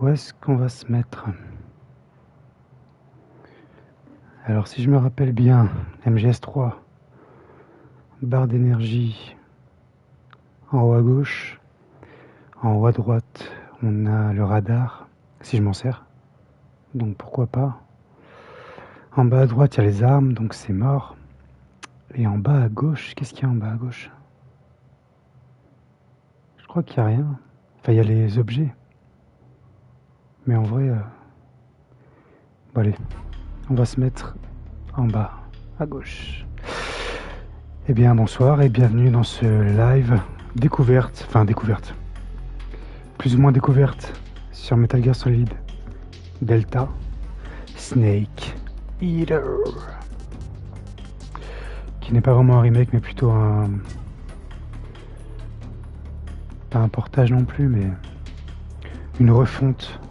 Où est-ce qu'on va se mettre? Alors si je me rappelle bien, MGS3, barre d'énergie en haut à gauche, en haut à droite on a le radar, si je m'en sers, donc pourquoi pas. En bas à droite il y a les armes, donc c'est mort. Et en bas à gauche, qu'est-ce qu'il y a en bas à gauche? Je crois qu'il n'y a rien. Enfin il y a les objets. Mais en vrai, bon allez, on va se mettre en bas à gauche. Eh bien bonsoir et bienvenue dans ce live découverte, plus ou moins découverte sur Metal Gear Solid Delta Snake Eater, qui n'est pas vraiment un remake mais plutôt pas un portage non plus, mais une refonte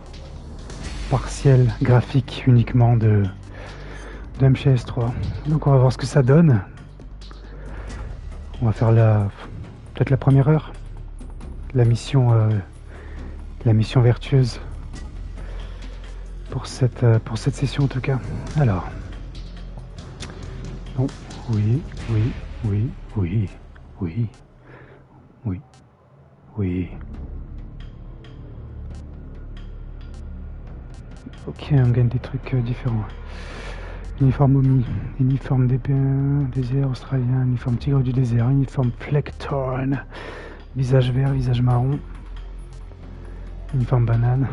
partielle graphique uniquement de MGS3. Donc on va voir ce que ça donne. On va faire peut-être la première heure, la mission vertueuse pour cette session en tout cas. Alors, bon, oui. Ok, on gagne des trucs différents. Uniforme Omi, uniforme désert australien, uniforme tigre du désert, uniforme Fleckthorn, visage vert, visage marron, uniforme banane,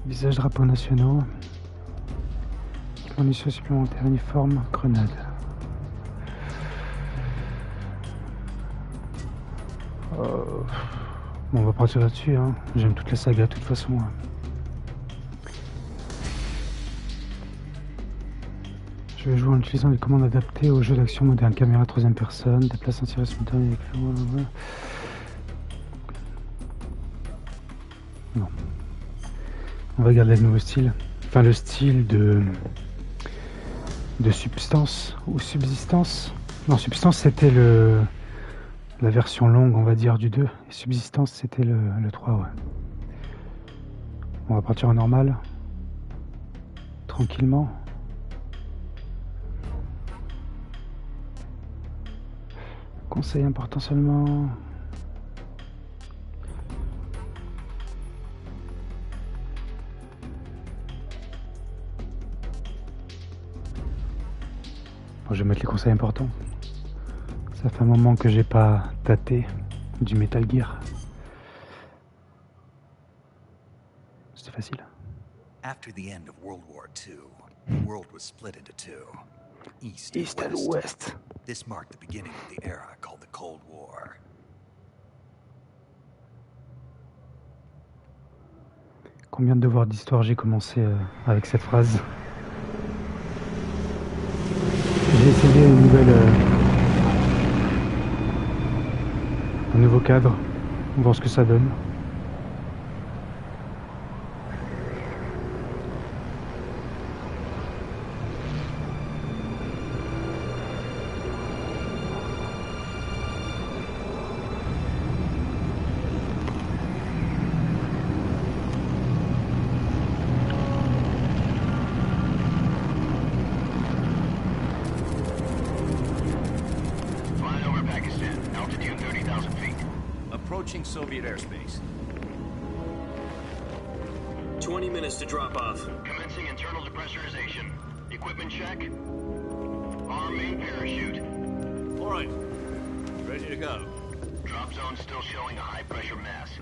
visage drapeaux nationaux, conditions supplémentaires, uniforme grenade. Bon, on va partir là-dessus, hein. J'aime toute la saga de toute façon. Hein. Je vais jouer en utilisant des commandes adaptées aux jeux d'action moderne, caméra troisième personne, déplacement tiré simultané avec le... Non. On va garder le nouveau style. Enfin, le style de substance ou subsistance. Non, substance c'était la version longue, on va dire, du 2. Et subsistance c'était le 3, ouais. On va partir en normal. Tranquillement. Conseil important seulement. Bon, je vais mettre les conseils importants. Ça fait un moment que j'ai pas tâté du Metal Gear. C'était facile. After the end of World War II, the world was split into two. East and West. This marked the beginning of the era called the Cold War. Combien de devoirs d'histoire j'ai commencé avec cette phrase? J'ai essayé un nouveau cadre, on va voir ce que ça donne. Soviet airspace. 20 minutes to drop off. Commencing internal depressurization. Equipment check. Arm main parachute. All right. Ready to go. Drop zone still showing a high pressure mass.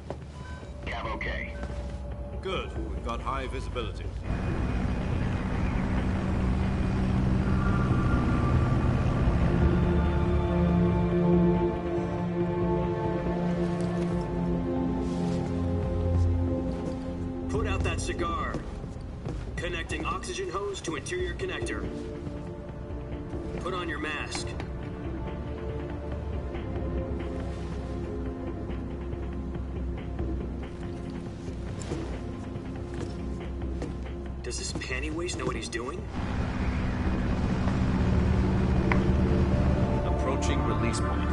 Cav okay. Good. We've got high visibility. Cigar. Connecting oxygen hose to interior connector. Put on your mask. Does this panty waste know what he's doing? Approaching release point.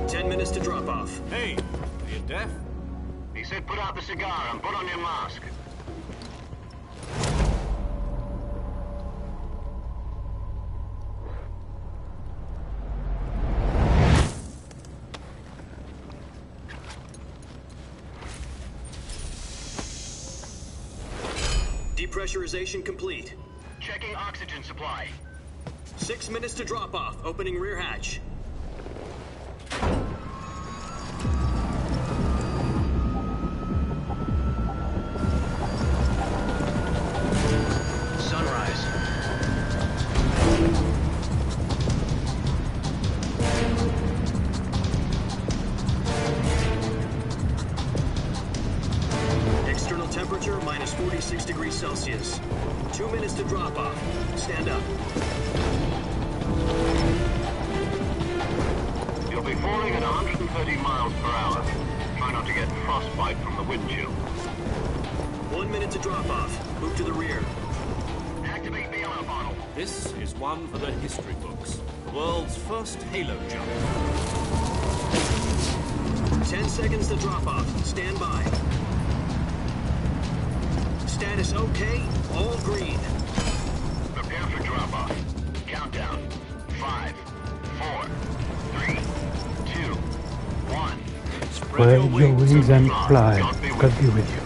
10 minutes to drop off. Hey, are you deaf? He's said put out the cigar and put on your mask. Depressurization complete. Checking oxygen supply. 6 minutes to drop off. Opening rear hatch. Sunrise. External temperature minus 46 degrees Celsius. 2 minutes to drop off. Stand up. You'll be falling at 130 miles per hour. Try not to get frostbite from the wind chill. 1 minute to drop off. Move to the rear. Activate the alarm bottle. This is one for the history books. The world's first halo jump. 10 seconds to drop off. Stand by. Status okay. All green. Prepare for drop-off. Countdown. 5, 4, 3, 2, 1. Spread your wings and fly. God be with you.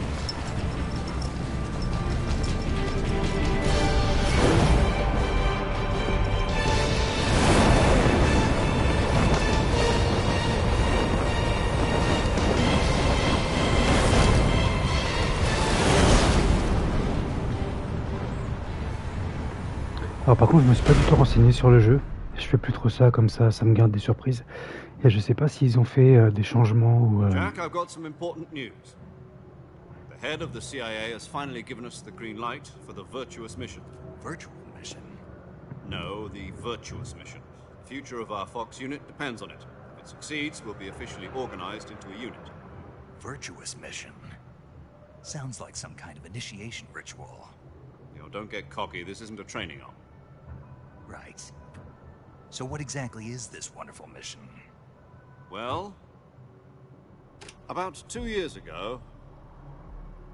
Alors par contre je me suis pas du tout renseigné sur le jeu, je fais plus trop ça comme ça me garde des surprises et je sais pas s'ils ont fait des changements ou... Jack, I've got some important news. The head of the CIA has finally given us the green light for the Virtuous mission. Virtual mission? No, the Virtuous mission. The future of our Fox unit depends on it. If it succeeds, we'll be officially organized into a unit. Virtuous mission? Sounds like some kind of initiation ritual. You know, don't get cocky, this isn't a training arm. Right. So what exactly is this wonderful mission? Well, about 2 years ago,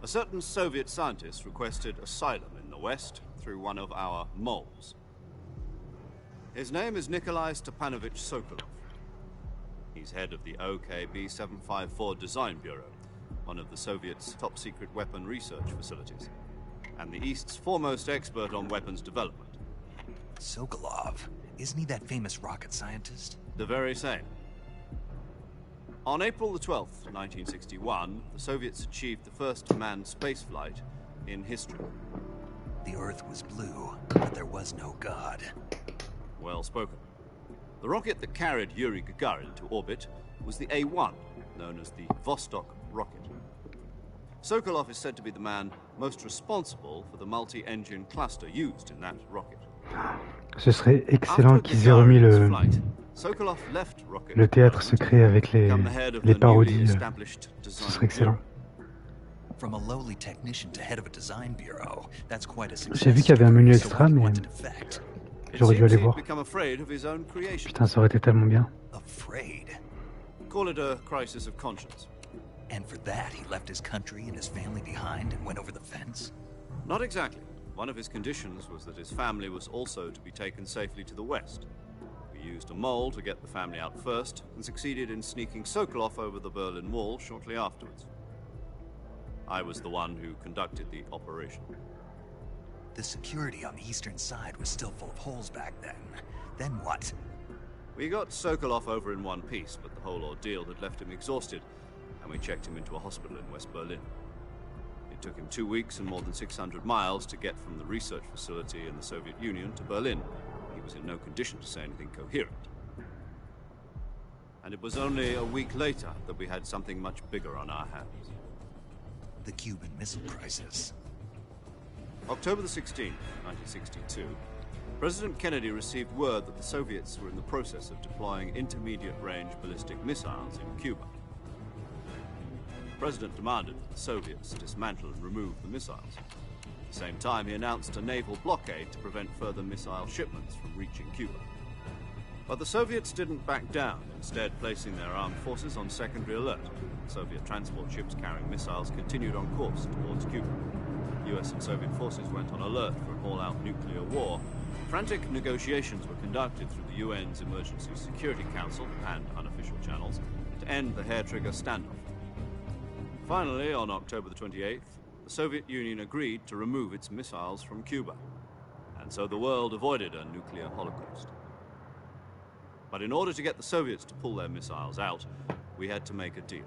a certain Soviet scientist requested asylum in the West through one of our moles. His name is Nikolai Stepanovich Sokolov. He's head of the OKB 754 Design Bureau, one of the Soviets' top-secret weapon research facilities, and the East's foremost expert on weapons development. Sokolov? Isn't he that famous rocket scientist? The very same. On April the 12th, 1961, the Soviets achieved the first manned spaceflight in history. The Earth was blue, but there was no God. Well spoken. The rocket that carried Yuri Gagarin to orbit was the A-1, known as the Vostok rocket. Sokolov is said to be the man most responsible for the multi-engine cluster used in that rocket. Ce serait excellent qu'ils aient remis le théâtre secret avec les parodies. Ce serait excellent. From a lowly technician to head of a design bureau, that's quite a success. J'ai vu qu'il y avait un menu extra, mais j'aurais dû aller voir. Putain, ça aurait été tellement bien. Afraid. Call it a crisis of conscience. And for that, he left his country and his family behind and went over the fence? Not exactly. One of his conditions was that his family was also to be taken safely to the West. We used a mole to get the family out first and succeeded in sneaking Sokolov over the Berlin Wall shortly afterwards. I was the one who conducted the operation. The security on the eastern side was still full of holes back then. Then what? We got Sokolov over in one piece, but the whole ordeal had left him exhausted, and we checked him into a hospital in West Berlin. It took him 2 weeks and more than 600 miles to get from the research facility in the Soviet Union to Berlin. He was in no condition to say anything coherent. And it was only a week later that we had something much bigger on our hands. The Cuban Missile Crisis. October the 16th, 1962, President Kennedy received word that the Soviets were in the process of deploying intermediate-range ballistic missiles in Cuba. The President demanded that the Soviets dismantle and remove the missiles. At the same time, he announced a naval blockade to prevent further missile shipments from reaching Cuba. But the Soviets didn't back down, instead placing their armed forces on secondary alert. Soviet transport ships carrying missiles continued on course towards Cuba. US and Soviet forces went on alert for an all-out nuclear war. Frantic negotiations were conducted through the UN's Emergency Security Council and unofficial channels to end the hair-trigger standoff. Finally, on October the 28th, the Soviet Union agreed to remove its missiles from Cuba. And so the world avoided a nuclear holocaust. But in order to get the Soviets to pull their missiles out, we had to make a deal.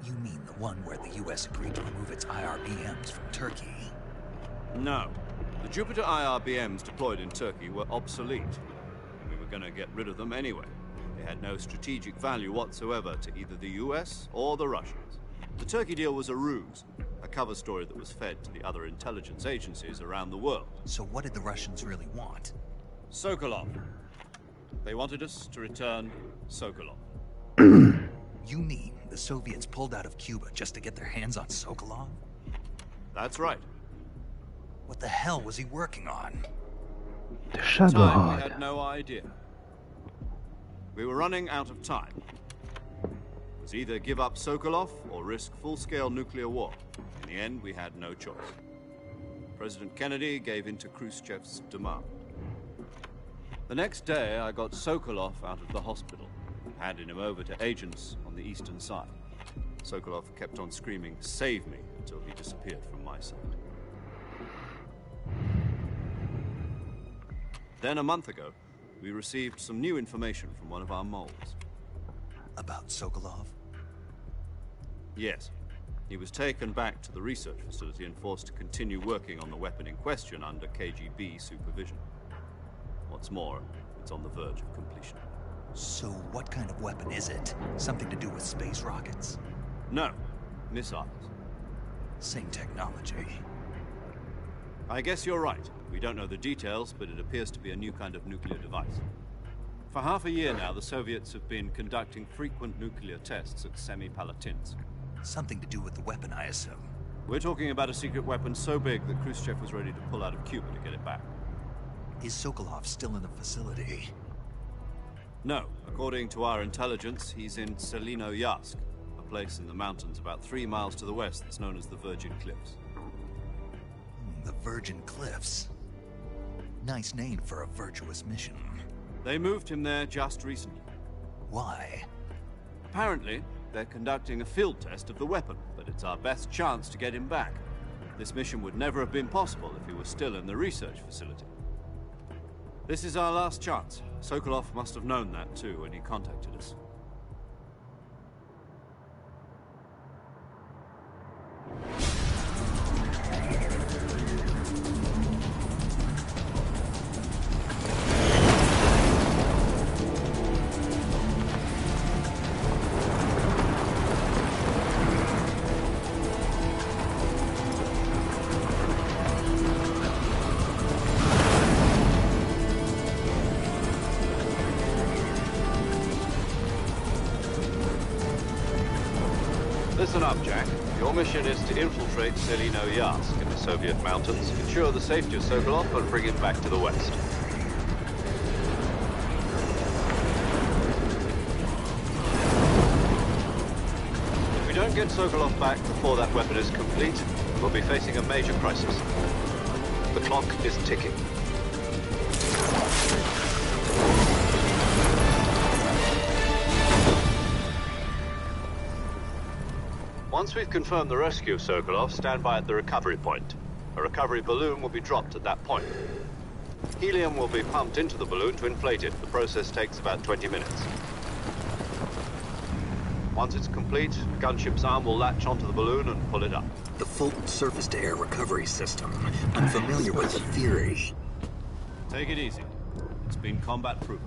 You mean the one where the US agreed to remove its IRBMs from Turkey? No. The Jupiter IRBMs deployed in Turkey were obsolete. We were going to get rid of them anyway. They had no strategic value whatsoever to either the US or the Russians. The Turkey deal was a ruse, a cover story that was fed to the other intelligence agencies around the world. So what did the Russians really want? Sokolov. They wanted us to return Sokolov. You mean the Soviets pulled out of Cuba just to get their hands on Sokolov? That's right. What the hell was he working on? The At shadow the time, we hard. had no idea. We were running out of time. It was either give up Sokolov or risk full-scale nuclear war. In the end, we had no choice. President Kennedy gave in to Khrushchev's demand. The next day, I got Sokolov out of the hospital, handed him over to agents on the eastern side. Sokolov kept on screaming, "Save me," until he disappeared from my sight. Then a month ago, we received some new information from one of our moles. About Sokolov? Yes. He was taken back to the research facility and forced to continue working on the weapon in question under KGB supervision. What's more, it's on the verge of completion. So what kind of weapon is it? Something to do with space rockets? No, missiles. Same technology. I guess you're right. We don't know the details, but it appears to be a new kind of nuclear device. For half a year now, the Soviets have been conducting frequent nuclear tests at Semipalatinsk. Something to do with the weapon, I assume. We're talking about a secret weapon so big that Khrushchev was ready to pull out of Cuba to get it back. Is Sokolov still in the facility? No. According to our intelligence, he's in Selinoyarsk, a place in the mountains about 3 miles to the west that's known as the Virgin Cliffs. The Virgin Cliffs. Nice name for a virtuous mission. They moved him there just recently. Why? Apparently, they're conducting a field test of the weapon, but it's our best chance to get him back. This mission would never have been possible if he was still in the research facility. This is our last chance. Sokolov must have known that too when he contacted us. Listen up, Jack. Your mission is to infiltrate Selinoyarsk in the Soviet mountains, ensure the safety of Sokolov, and bring him back to the west. If we don't get Sokolov back before that weapon is complete, we'll be facing a major crisis. The clock is ticking. Once we've confirmed the rescue of Sokolov, stand by at the recovery point. A recovery balloon will be dropped at that point. Helium will be pumped into the balloon to inflate it. The process takes about 20 minutes. Once it's complete, the gunship's arm will latch onto the balloon and pull it up. The Fulton surface-to-air recovery system. I'm familiar with the theory. Take it easy. It's been combat-proven.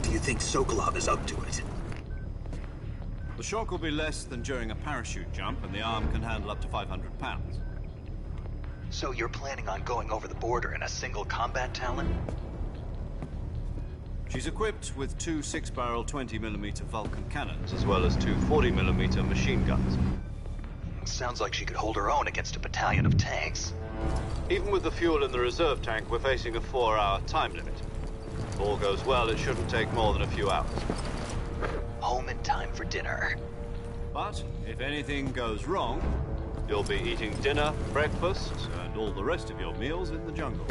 Do you think Sokolov is up to it? The shock will be less than during a parachute jump, and the arm can handle up to 500 pounds. So you're planning on going over the border in a single combat Talon? She's equipped with 2 6-barrel 20mm Vulcan cannons, as well as 2 40mm machine guns. Sounds like she could hold her own against a battalion of tanks. Even with the fuel in the reserve tank, we're facing a 4-hour time limit. If all goes well, it shouldn't take more than a few hours. Home in time for dinner. But if anything goes wrong, you'll be eating dinner, breakfast, and all the rest of your meals in the jungle.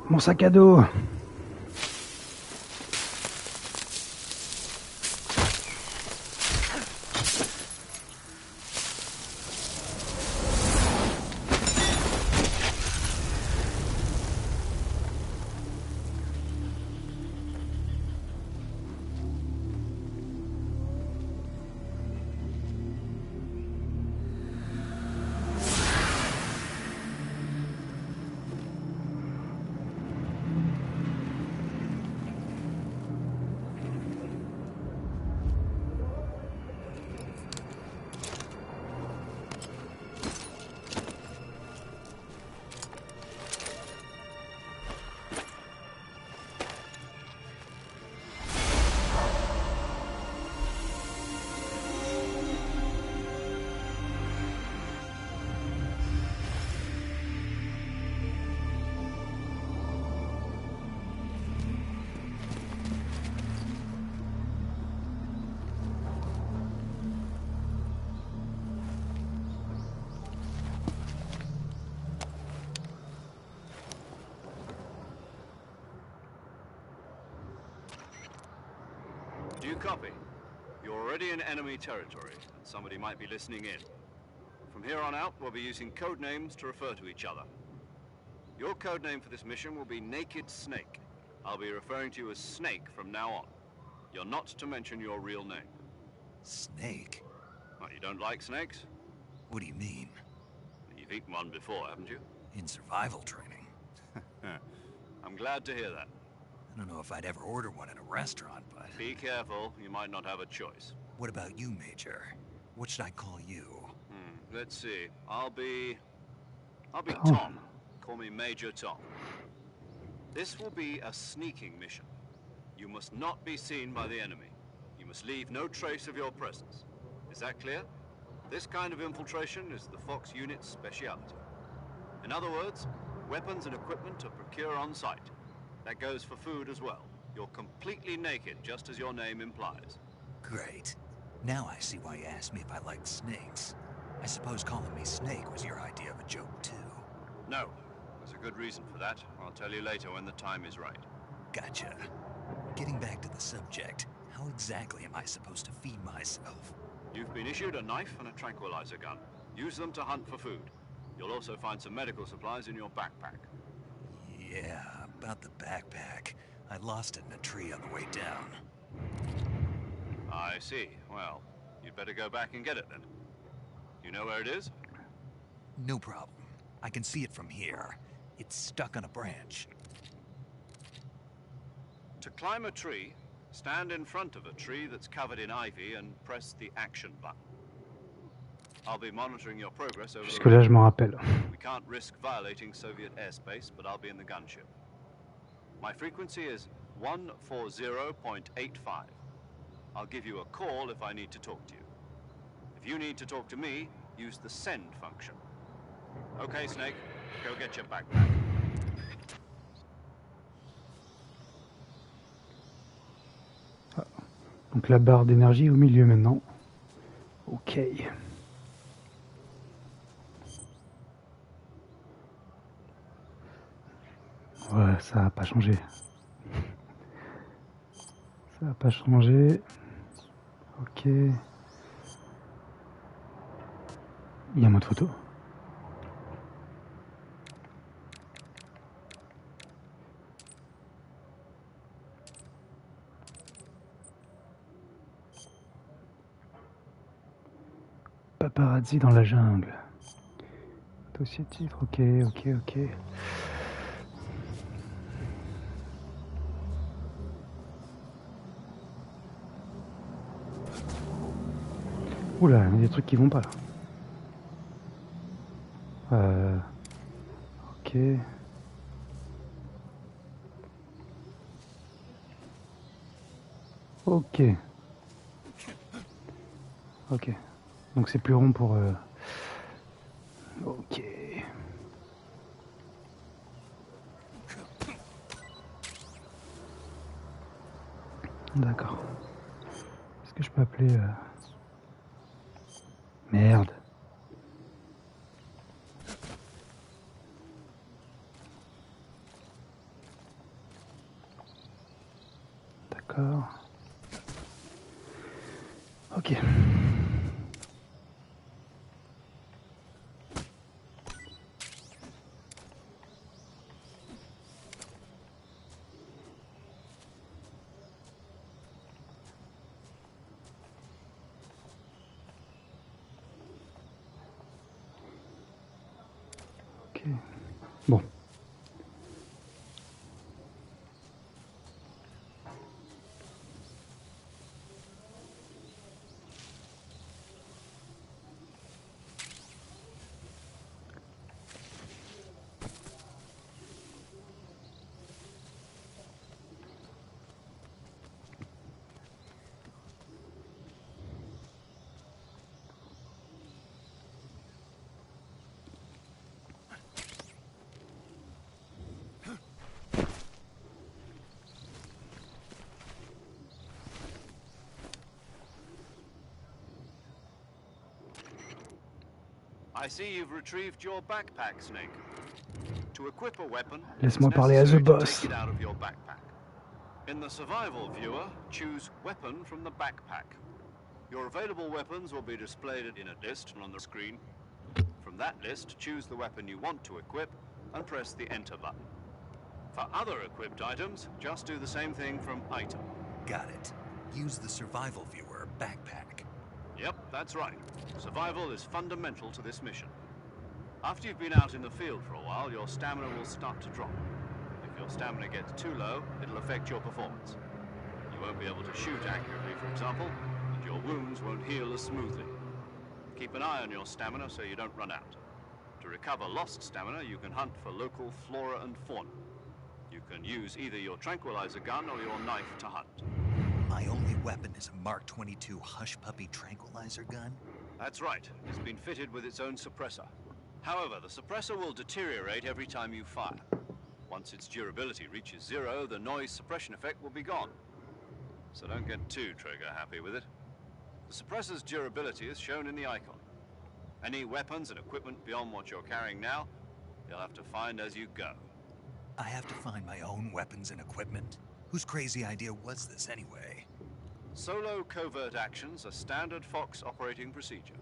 Mon sac à dos. Do you copy? You're already in enemy territory, and somebody might be listening in. From here on out, we'll be using code names to refer to each other. Your code name for this mission will be Naked Snake. I'll be referring to you as Snake from now on. You're not to mention your real name. Snake? Well, you don't like snakes? What do you mean? You've eaten one before, haven't you? In survival training. I'm glad to hear that. I don't know if I'd ever order one in a restaurant, but... Be careful, you might not have a choice. What about you, Major? What should I call you? Let's see. I'll be Tom. Call me Major Tom. This will be a sneaking mission. You must not be seen by the enemy. You must leave no trace of your presence. Is that clear? This kind of infiltration is the Fox unit's speciality. In other words, weapons and equipment are procure on site. That goes for food as well. You're completely naked, just as your name implies. Great. Now I see why you asked me if I liked snakes. I suppose calling me Snake was your idea of a joke, too. No. There's a good reason for that. I'll tell you later when the time is right. Gotcha. Getting back to the subject, how exactly am I supposed to feed myself? You've been issued a knife and a tranquilizer gun. Use them to hunt for food. You'll also find some medical supplies in your backpack. Yeah, about the backpack. I lost it in a tree on the way down. I see. Well, you'd better go back and get it then. You know where it is? No problem. I can see it from here. It's stuck on a branch. To climb a tree, stand in front of a tree that's covered in ivy and press the action button. I'll be monitoring your progress over Jusque là, je m'en rappelle. We can't risk violating Soviet airspace, but I'll be in the gunship. My frequency is 140.85. I'll give you a call if I need to talk to you. If you need to talk to me, use the send function. Okay, Snake, go get your backpack. Donc la barre d'énergie est au milieu maintenant. Ok. Ouais, ça n'a pas changé. Ça n'a pas changé. Ok. Il y a un mode photo. Paparazzi dans la jungle. Dossier titre, ok. Oula, il y a des trucs qui vont pas là. Ok. Ok. Donc c'est plus rond pour... Ok. D'accord. Est-ce que je peux appeler... Merde. D'accord. Ok. Ok. Bon. I see you've retrieved your backpack, Snake. To equip a weapon, Laisse-moi it's parler à The necessary to Boss. take it out of your backpack. In the survival viewer, choose weapon from the backpack. Your available weapons will be displayed in a list on the screen. From that list, choose the weapon you want to equip and press the enter button. For other equipped items, just do the same thing from item. Got it. Use the survival viewer backpack. Yep, that's right. Survival is fundamental to this mission. After you've been out in the field for a while, your stamina will start to drop. If your stamina gets too low, it'll affect your performance. You won't be able to shoot accurately, for example, and your wounds won't heal as smoothly. Keep an eye on your stamina so you don't run out. To recover lost stamina, you can hunt for local flora and fauna. You can use either your tranquilizer gun or your knife to hunt. My only weapon is a Mark 22 Hush Puppy tranquilizer gun? That's right. It's been fitted with its own suppressor. However, the suppressor will deteriorate every time you fire. Once its durability reaches 0, the noise suppression effect will be gone. So don't get too trigger-happy with it. The suppressor's durability is shown in the icon. Any weapons and equipment beyond what you're carrying now, you'll have to find as you go. I have to find my own weapons and equipment? Whose crazy idea was this anyway? Solo covert actions are standard Fox operating procedure.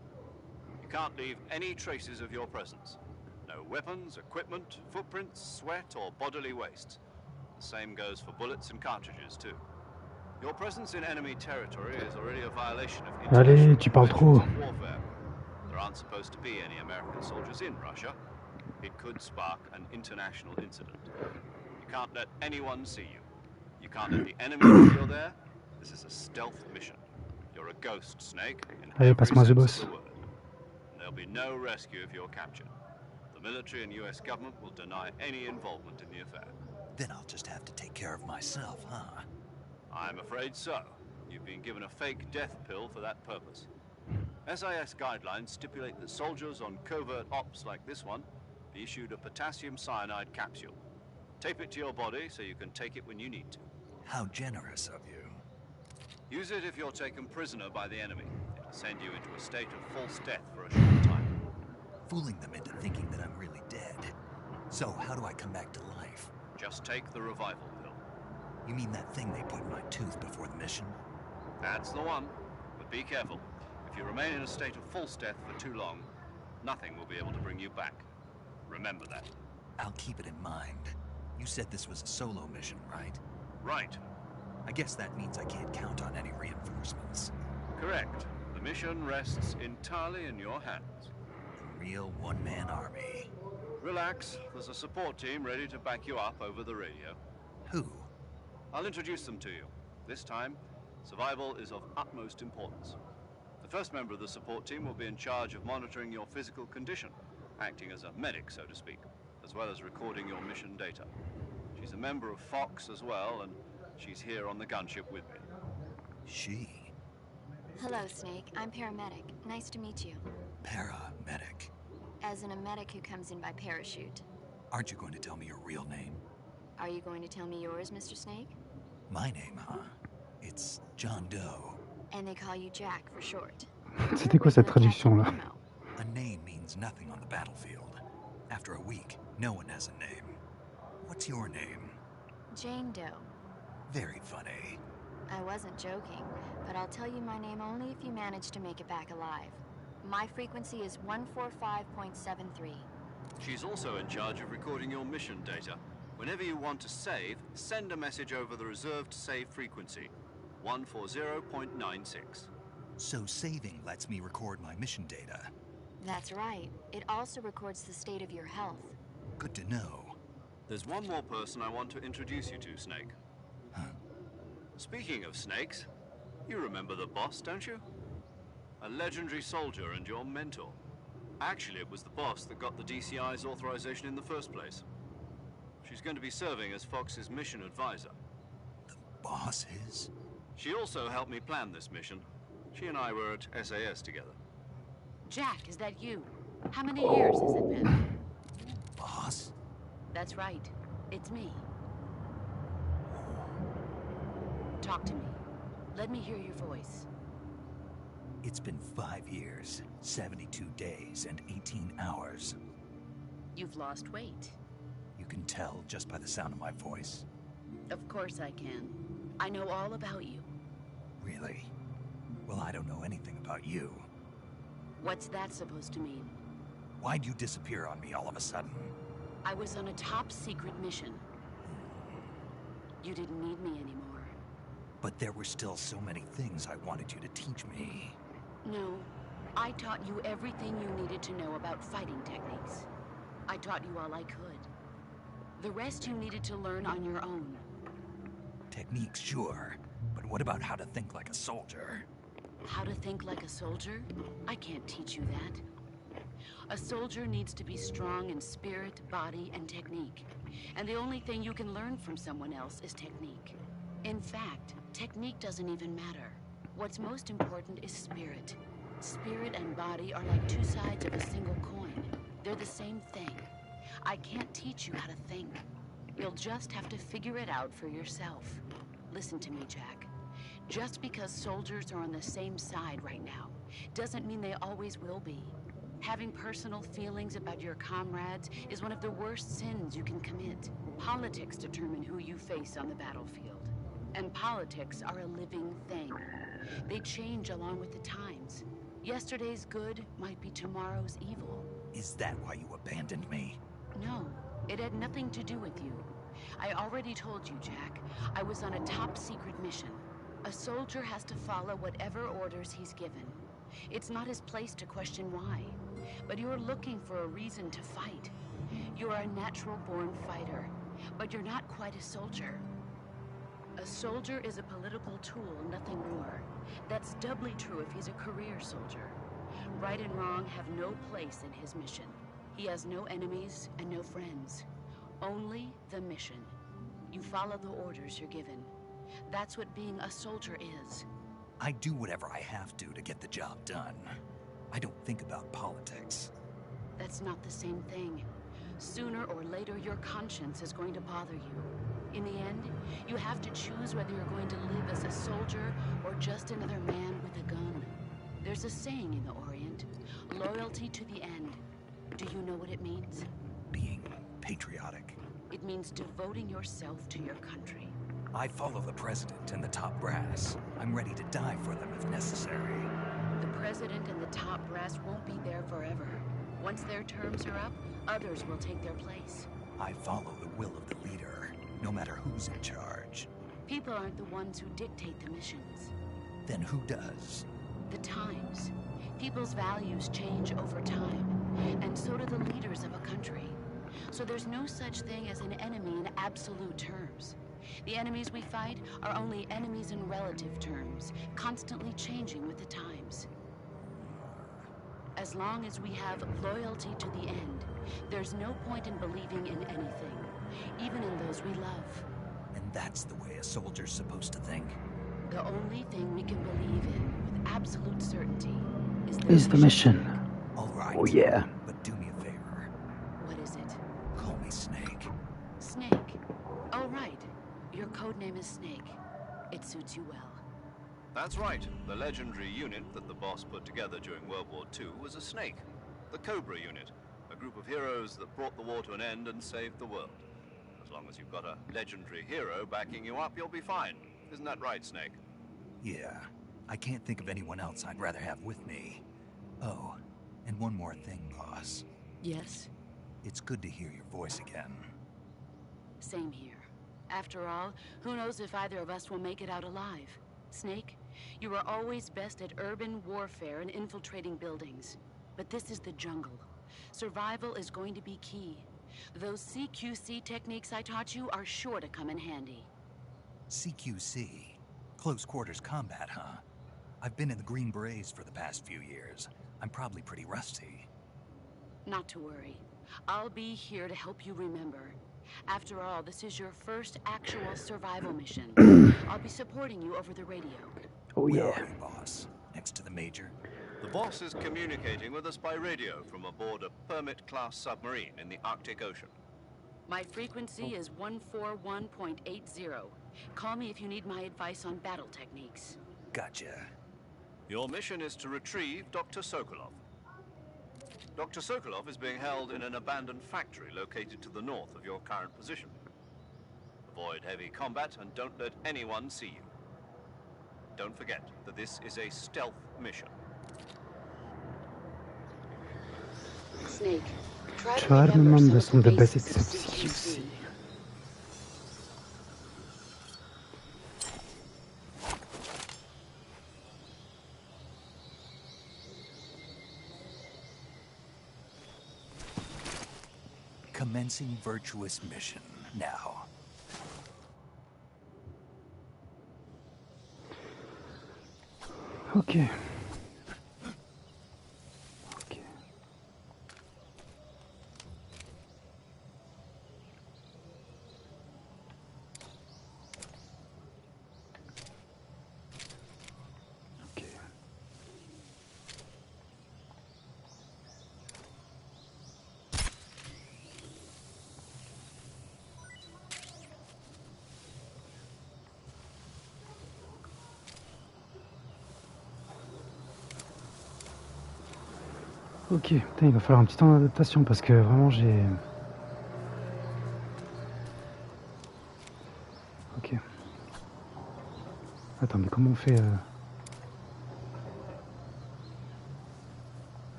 You can't leave any traces of your presence. No weapons, equipment, footprints, sweat, or bodily waste. The same goes for bullets and cartridges, too. Your presence in enemy territory is already a violation of international conventions of warfare. There aren't supposed to be any American soldiers in Russia. It could spark an international incident. You can't let anyone see you. You can't let the enemy know you're there. This is a stealth mission. You're a ghost, Snake, in every sense of the word. And there'll be no rescue if you're captured. The military and US government will deny any involvement in the affair. Then I'll just have to take care of myself, huh? I'm afraid so. You've been given a fake death pill for that purpose. SIS guidelines stipulate that soldiers on covert ops like this one be issued a potassium cyanide capsule. Tape it to your body so you can take it when you need to. How generous of you. Use it if you're taken prisoner by the enemy. It'll send you into a state of false death for a short time. Fooling them into thinking that I'm really dead. So how do I come back to life? Just take the revival pill. You mean that thing they put in my tooth before the mission? That's the one. But be careful. If you remain in a state of false death for too long, nothing will be able to bring you back. Remember that. I'll keep it in mind. You said this was a solo mission, right? Right. I guess that means I can't count on any reinforcements. Correct. The mission rests entirely in your hands. A real one-man army. Relax. There's a support team ready to back you up over the radio. Who? I'll introduce them to you. This time, survival is of utmost importance. The first member of the support team will be in charge of monitoring your physical condition, acting as a medic, so to speak. as well as recording your mission data. She's a member of Fox as well, and she's here on the gunship with me. She? Hello, Snake. I'm paramedic. Nice to meet you. Paramedic? As in a medic who comes in by parachute. Aren't you going to tell me your real name? Are you going to tell me yours, Mr. Snake? My name, huh? It's John Doe. And they call you Jack for short. C'était quoi cette traduction là? A name means nothing on the battlefield. After a week, no one has a name. What's your name? Jane Doe. Very funny. I wasn't joking, but I'll tell you my name only if you manage to make it back alive. My frequency is 145.73. She's also in charge of recording your mission data. Whenever you want to save, send a message over the reserved save frequency, 140.96. So saving lets me record my mission data. That's right. It also records the state of your health. Good to know. There's one more person I want to introduce you to, Snake. Huh? Speaking of snakes, you remember the boss, don't you? A legendary soldier and your mentor. Actually, it was the boss that got the DCI's authorization in the first place. She's going to be serving as Fox's mission advisor. The boss is? She also helped me plan this mission. She and I were at SAS together. Jack, is that you? How many years has it been? Boss? That's right. It's me. Talk to me. Let me hear your voice. It's been 5 years, 72 days, and 18 hours. You've lost weight. You can tell just by the sound of my voice. Of course I can. I know all about you. Really? Well, I don't know anything about you. What's that supposed to mean? Why'd you disappear on me all of a sudden? I was on a top-secret mission. You didn't need me anymore. But there were still so many things I wanted you to teach me. No. I taught you everything you needed to know about fighting techniques. I taught you all I could. The rest you needed to learn on your own. Techniques, sure. But what about how to think like a soldier? How to think like a soldier? I can't teach you that. A soldier needs to be strong in spirit, body, and technique. And the only thing you can learn from someone else is technique. In fact, technique doesn't even matter. What's most important is spirit. Spirit and body are like two sides of a single coin. They're the same thing. I can't teach you how to think. You'll just have to figure it out for yourself. Listen to me, Jack. Just because soldiers are on the same side right now doesn't mean they always will be. Having personal feelings about your comrades is one of the worst sins you can commit. Politics determine who you face on the battlefield. And politics are a living thing. They change along with the times. Yesterday's good might be tomorrow's evil. Is that why you abandoned me? No, it had nothing to do with you. I already told you, Jack. I was on a top-secret mission. A soldier has to follow whatever orders he's given. It's not his place to question why. But you're looking for a reason to fight. You're a natural-born fighter, but you're not quite a soldier. A soldier is a political tool, nothing more. That's doubly true if he's a career soldier. Right and wrong have no place in his mission. He has no enemies and no friends. Only the mission. You follow the orders you're given. That's what being a soldier is. I do whatever I have to get the job done. I don't think about politics. That's not the same thing. Sooner or later, your conscience is going to bother you. In the end, you have to choose whether you're going to live as a soldier or just another man with a gun. There's a saying in the Orient, loyalty to the end. Do you know what it means? Being patriotic. It means devoting yourself to your country. I follow the president and the top brass. I'm ready to die for them if necessary. The president and the top brass won't be there forever. Once their terms are up, others will take their place. I follow the will of the leader, no matter who's in charge. People aren't the ones who dictate the missions. Then who does? The times. People's values change over time, and so do the leaders of a country. So there's no such thing as an enemy in absolute terms. The enemies we fight are only enemies in relative terms, constantly changing with the times. As long as we have loyalty to the end, there's no point in believing in anything, even in those we love. And that's the way a soldier's supposed to think. The only thing we can believe in with absolute certainty is the mission. All right. Oh yeah. But do me a favor. What is it? Call me Snake. Snake. Oh, right. Your code name is Snake. It suits you well. That's right. The legendary unit that the boss put together during World War II was a snake. The Cobra unit. A group of heroes that brought the war to an end and saved the world. As long as you've got a legendary hero backing you up, you'll be fine. Isn't that right, Snake? Yeah. I can't think of anyone else I'd rather have with me. Oh, and one more thing, boss. Yes? It's good to hear your voice again. Same here. After all, who knows if either of us will make it out alive? Snake, you are always best at urban warfare and infiltrating buildings. But this is the jungle. Survival is going to be key. Those CQC techniques I taught you are sure to come in handy. CQC? Close quarters combat, huh? I've been in the Green Berets for the past few years. I'm probably pretty rusty. Not to worry. I'll be here to help you remember. After all, this is your first actual survival mission. I'll be supporting you over the radio. Oh Where yeah. are you, boss? Next to the Major? The boss is communicating with us by radio from aboard a Permit-class submarine in the Arctic Ocean. My frequency is 141.80. Call me if you need my advice on battle techniques. Gotcha. Your mission is to retrieve Dr. Sokolov. Dr. Sokolov is being held in an abandoned factory located to the north of your current position. Avoid heavy combat and don't let anyone see you. Don't forget that this is a stealth mission. Snake, try to Try to remember remember some some of the basics of CQC. CQC. Commencing virtuous mission now. Ok. Ok. Ok. Ok, putain, il va falloir un petit temps d'adaptation parce que vraiment j'ai... Ok. Attends, mais comment on fait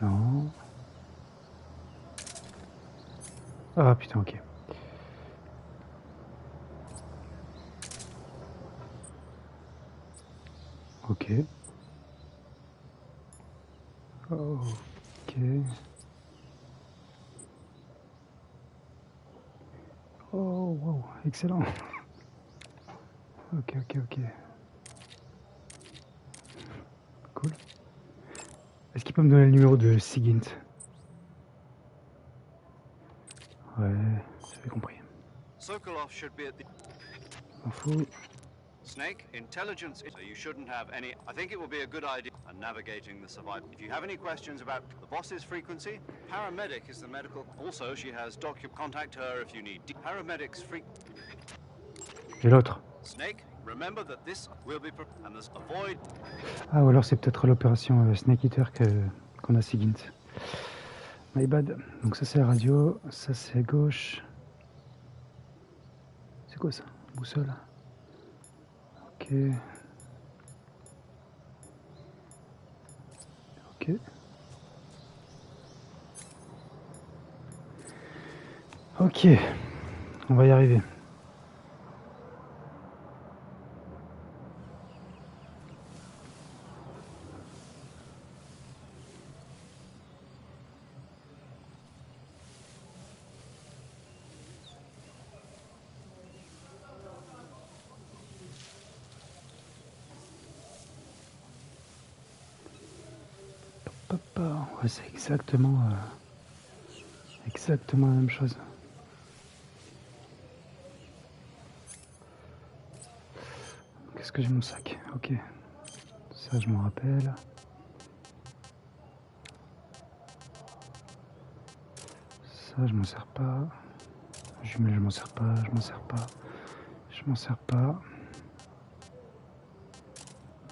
Non. Ah putain, ok. Ok. Ok. Oh, wow, excellent. Ok, ok, ok. Cool. Est-ce qu'il peut me donner le numéro de Sigint? Ouais, j'avais compris. Sokolov should be at the... M'en fous. Snake, intelligence, so you shouldn't have any... I think it will be a good idea in navigating the survival. If you have any questions about the boss's frequency, paramedic is the medical... Also, she has contact her if you need... Paramedic's Et l'autre? Snake, remember that this will be... And there's avoid... Ah, ou alors c'est peut-être l'opération Snake Eater qu'on a Sigint. My bad. Donc ça c'est la radio, ça c'est à gauche. C'est quoi ça? Boussole. Ok. Ok. Ok. On va y arriver. Ouais, c'est exactement la même chose. Qu'est-ce que j'ai mon sac? Ok. Ça, je m'en rappelle. Ça, je m'en sers pas. Jumelle, je m'en sers pas. Je m'en sers pas.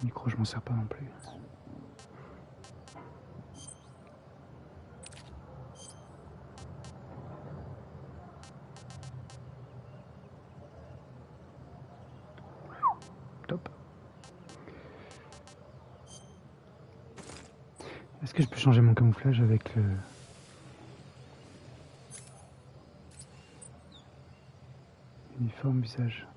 Micro, je m'en sers pas non plus. Top. Est-ce que je peux changer mon camouflage avec le... uniforme visage?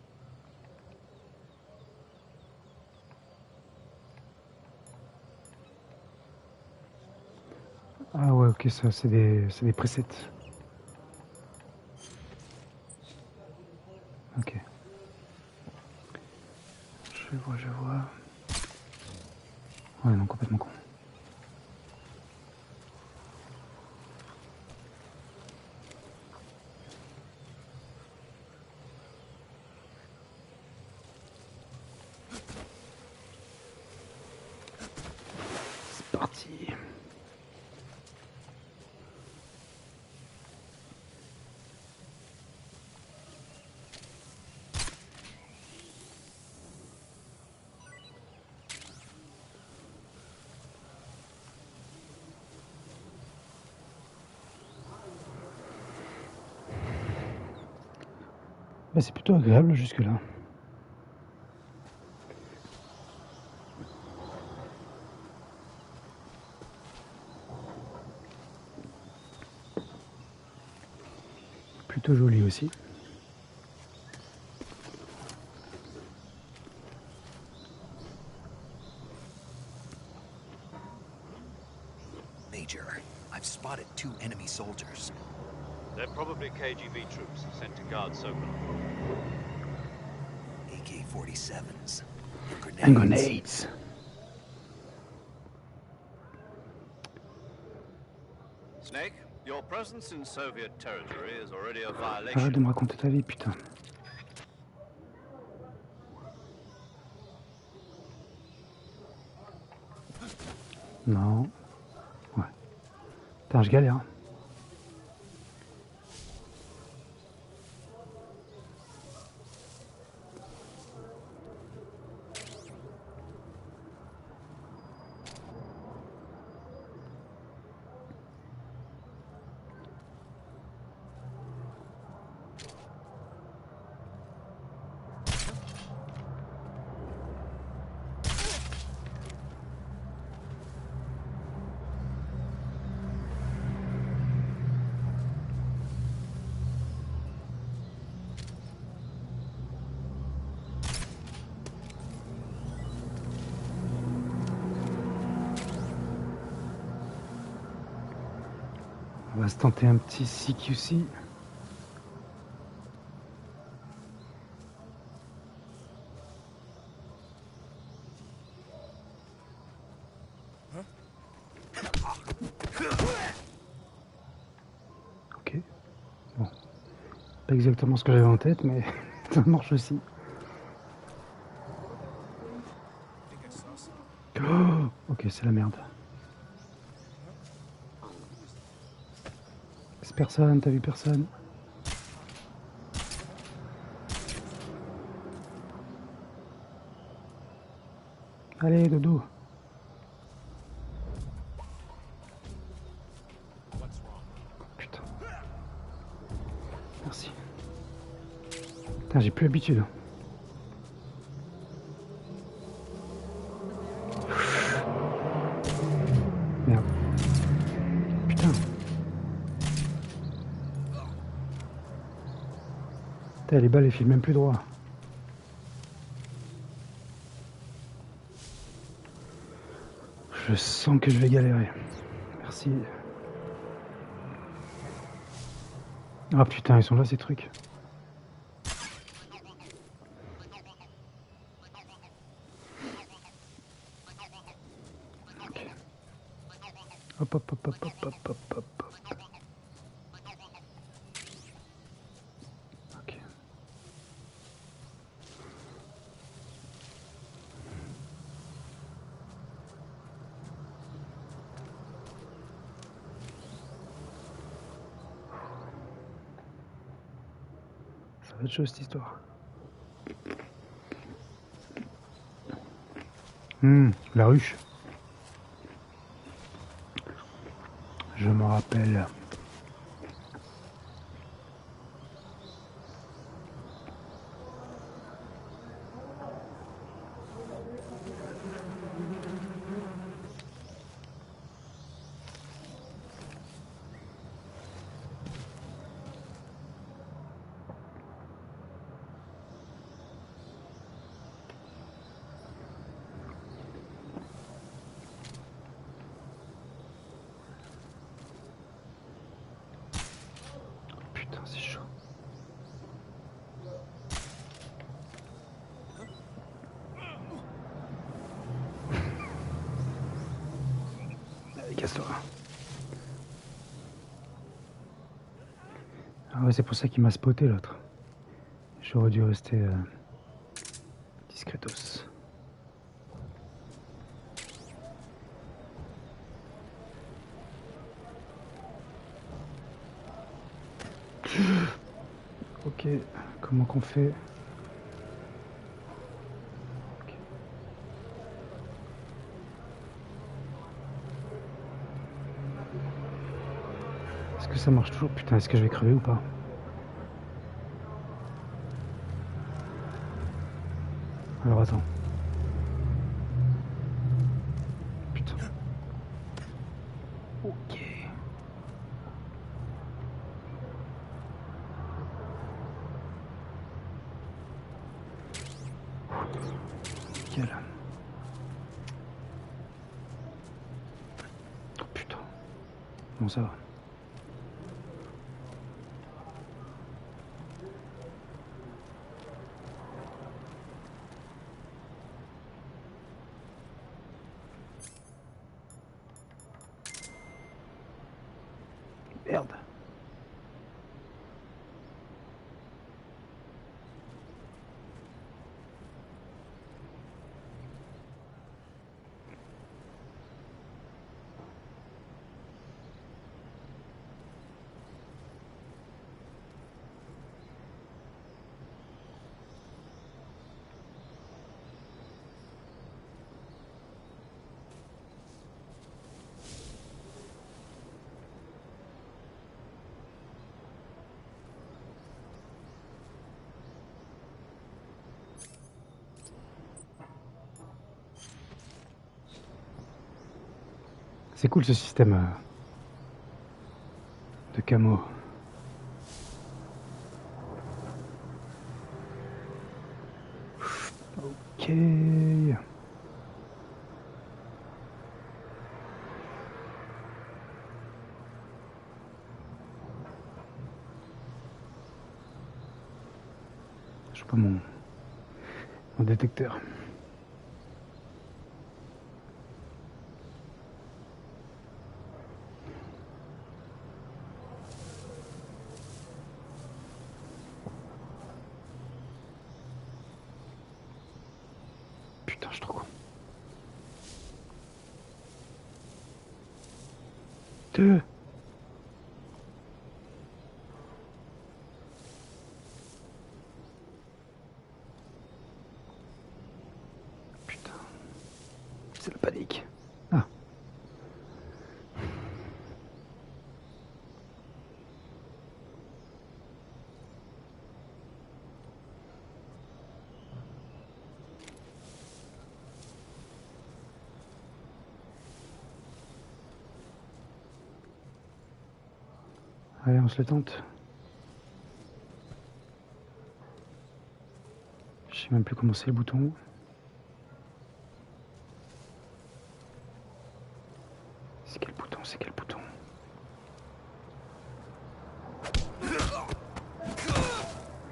Ah ouais, ok, ça c'est des presets. Ok. Je vois. Ouais, non, complètement con. C'est parti. Bah, c'est plutôt agréable jusque-là. Plutôt joli aussi. Major, I've spotted 2 enemy soldiers. They're probably KGB troops sent to guard Sokolov. AK-47s And grenades. Snake, your presence in Soviet territory is already a Arrête violation. de me raconter ta vie, putain. Non. Ouais. Putain, je galère. On va se tenter un petit CQC. Ok. Bon. Pas exactement ce que j'avais en tête, mais ça marche aussi. Oh, ok, c'est la merde. C'est personne, t'as vu personne? Allez, dodo. Putain. Merci. Putain, j'ai plus l'habitude. Merde. Putain. Putain, les balles, elles filent même plus droit. Je sens que je vais galérer. Merci. Ah putain, ils sont là ces trucs. Ok. Hop, hop, hop, hop, hop, hop, hop, hop, hop. Ok. Ça va être chaud cette histoire. La ruche. Je me rappelle. C'est chaud. Allez, casse-toi. Ah ouais, c'est pour ça qu'il m'a spoté l'autre. J'aurais dû rester discretos. Ok, comment qu'on fait? Okay. Est-ce que ça marche toujours? Putain, est-ce que je vais crever ou pas? Alors attends. Putain. Ok. Nickel. Oh putain. Bon, ça va. Merde. C'est cool ce système de camo. Ok. Je sais pas mon détecteur. Putain, je suis trop con. Deux. Putain. C'est la panique. Ah. Allez, on se le tente. Je sais même plus comment c'est le bouton. C'est quel bouton? C'est quel bouton?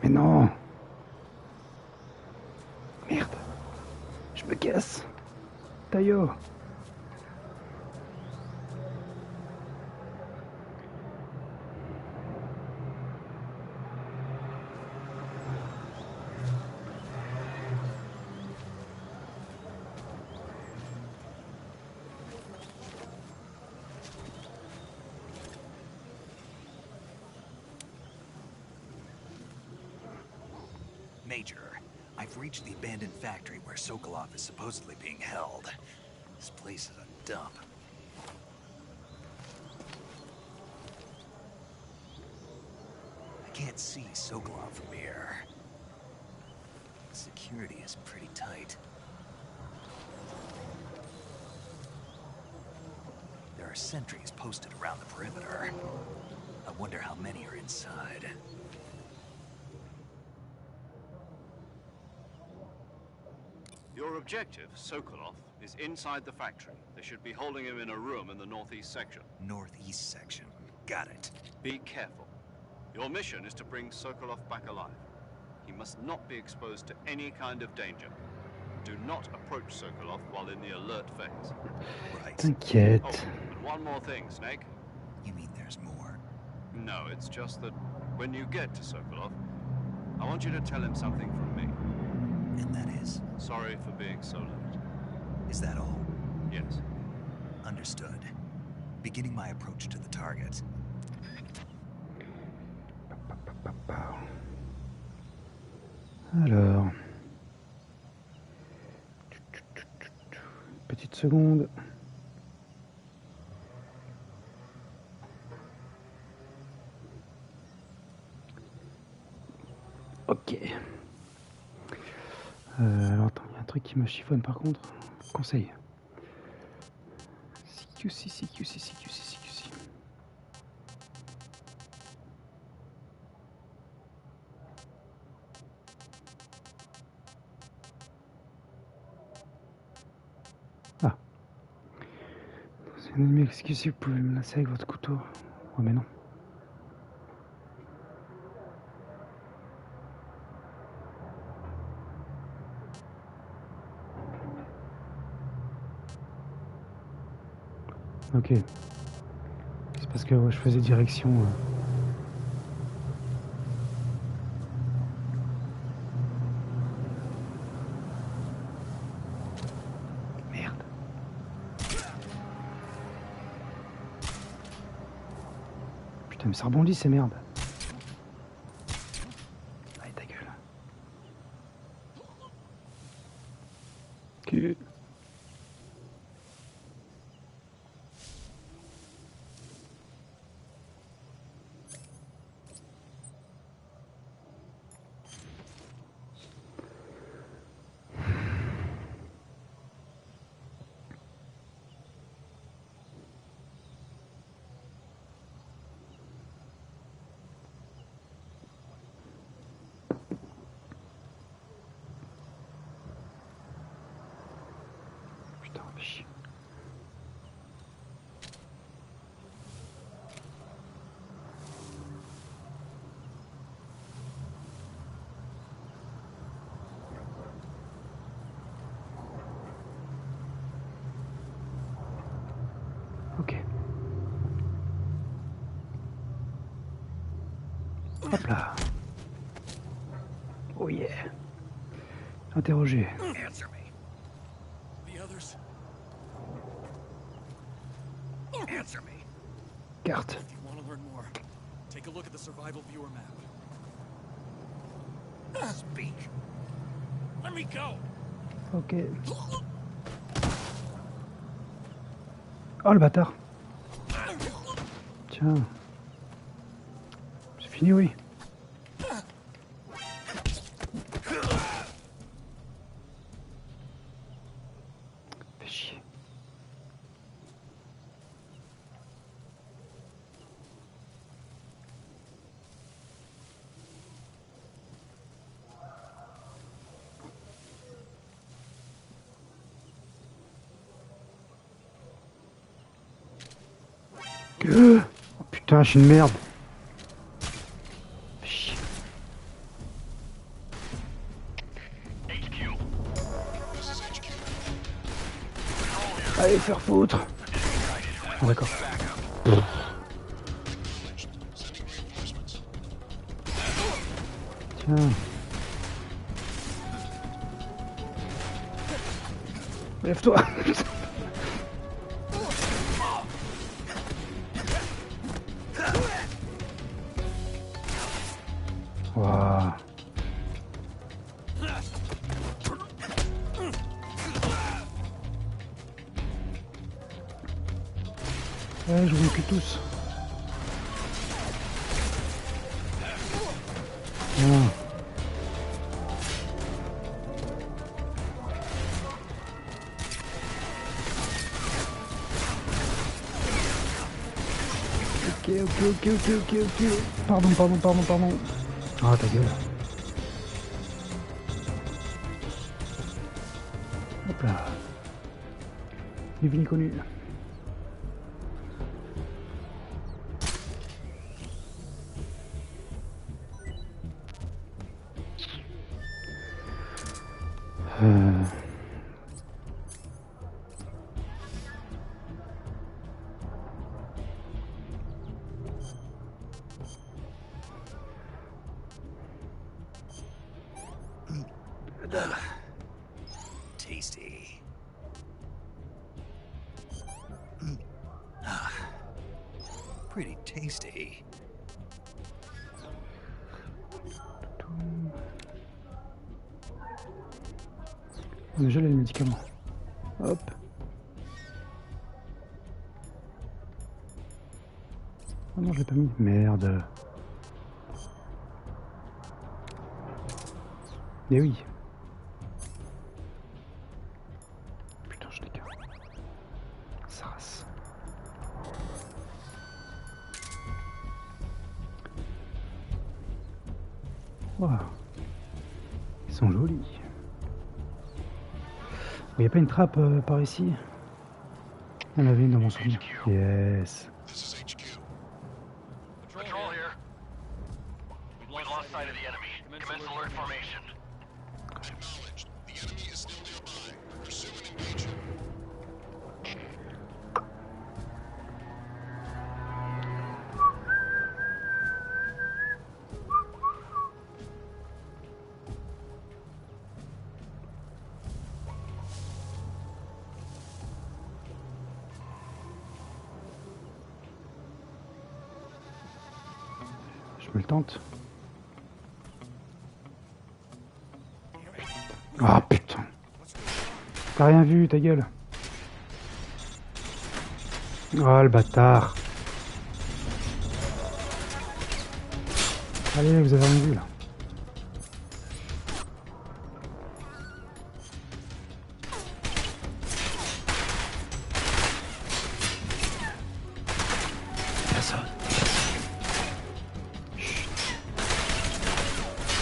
Mais non! Merde! Je me casse! Taillot! Major, I've reached the abandoned factory where Sokolov is supposedly being held. This place is a dump. I can't see Sokolov from here. Security is pretty tight. There are sentries posted around the perimeter. I wonder how many are inside. Your objective, Sokolov, is inside the factory. They should be holding him in a room in the northeast section. Northeast section. Got it. Be careful. Your mission is to bring Sokolov back alive. He must not be exposed to any kind of danger. Do not approach Sokolov while in the alert phase. Right. T'inquiète. Oh, and one more thing, Snake. You mean there's more? No, it's just that when you get to Sokolov, I want you to tell him something from me. And that is? Sorry for being so late. Is that all? Yes. Understood. Beginning my approach to the target. Alors, petite seconde. Ok. Alors attends, il y a un truc qui me chiffonne par contre. Conseil. CQC. Ah. C'est un ennemi exclusif, vous pouvez me lasser avec votre couteau. Oh mais non. Ok. C'est parce que ouais, je faisais direction. Merde. Putain, mais ça rebondit ces merdes. Allez, ta gueule. Ok. Putain, chier. Ok. Hop là. Oh yeah. Interroger. Answer me. The others. Answer me. Carte. If you want to learn more, take a look at the survival viewer map. Speak. Let me go. Ok. Oh le bâtard. Tiens. C'est fini, oui. Fais chier. Oh putain, je suis une merde. Fais chier. Allez, faire foutre. Oh, d'accord. Tiens. Lève-toi. Waouh. Ouais, je vous tue tous. Non. Ok. Pardon. Ah, ta gueule. Hop là. Ni vu ni connu. Tasty. Pretty tasty. On a déjà les médicaments. Hop. Oh non, je l'ai pas mis. Merde. Mais oui. Putain, je l'écarte. Ça race. Wow. Ils sont jolis. Il n'y a pas une trappe par ici? Il y en avait une dans mon souvenir. Yes. Patrol here. We've lost sight of the enemy. Commence alert formation. Acknowledged. The enemy is still nearby. Pursue and engage him. Je me le tente. Ah putain. T'as rien vu, ta gueule. Oh le bâtard. Allez, vous avez rien vu là.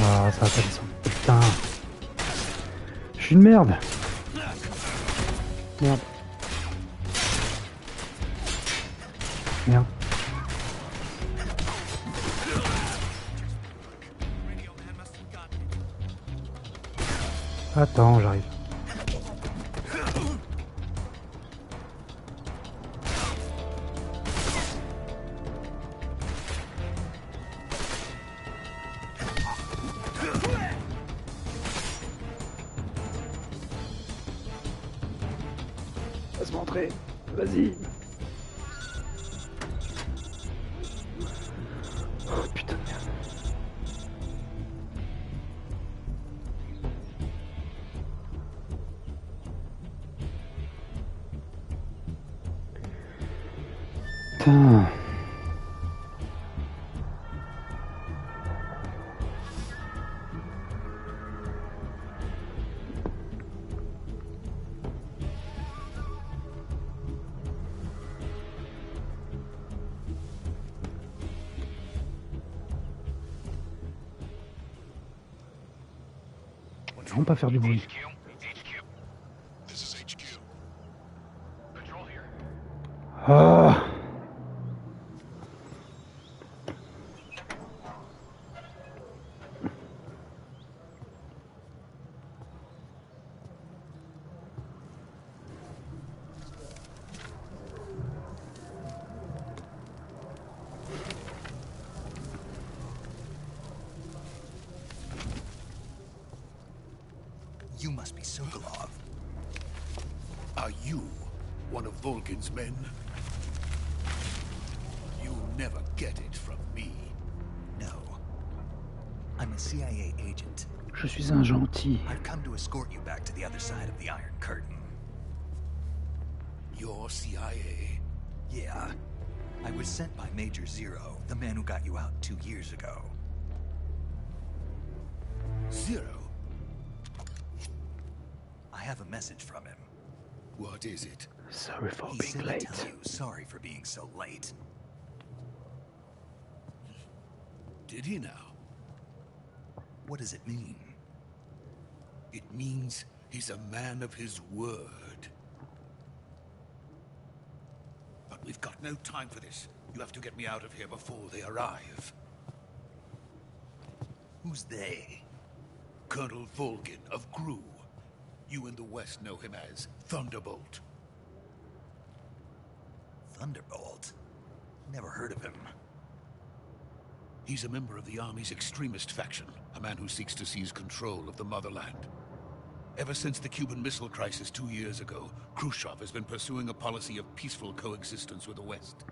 Ah, ça va pas descendre. Putain. Je suis une merde. Merde. Merde. Attends, j'arrive. Laisse-moi entrer. Vas-y. Oh putain de merde. Putain. On va pas faire du bruit. This is HQ. Patrol here. Ah. You must be Sokolov. Are you one of Volgin's men? You'll never get it from me. No. I'm a CIA agent. Je suis un gentil. I've come to escort you back to the other side of the Iron Curtain. You're CIA. Yeah. I was sent by Major Zero, the man who got you out 2 years ago. Zero? I have a message from him. What is it? Sorry for He's being gonna late. tell you sorry for being so late. Did he now? What does it mean? It means he's a man of his word. But we've got no time for this. You have to get me out of here before they arrive. Who's they? Colonel Volgin of Gru. You in the West know him as Thunderbolt. Thunderbolt? Never heard of him. He's a member of the Army's extremist faction, a man who seeks to seize control of the motherland. Ever since the Cuban Missile Crisis 2 years ago, Khrushchev has been pursuing a policy of peaceful coexistence with the West.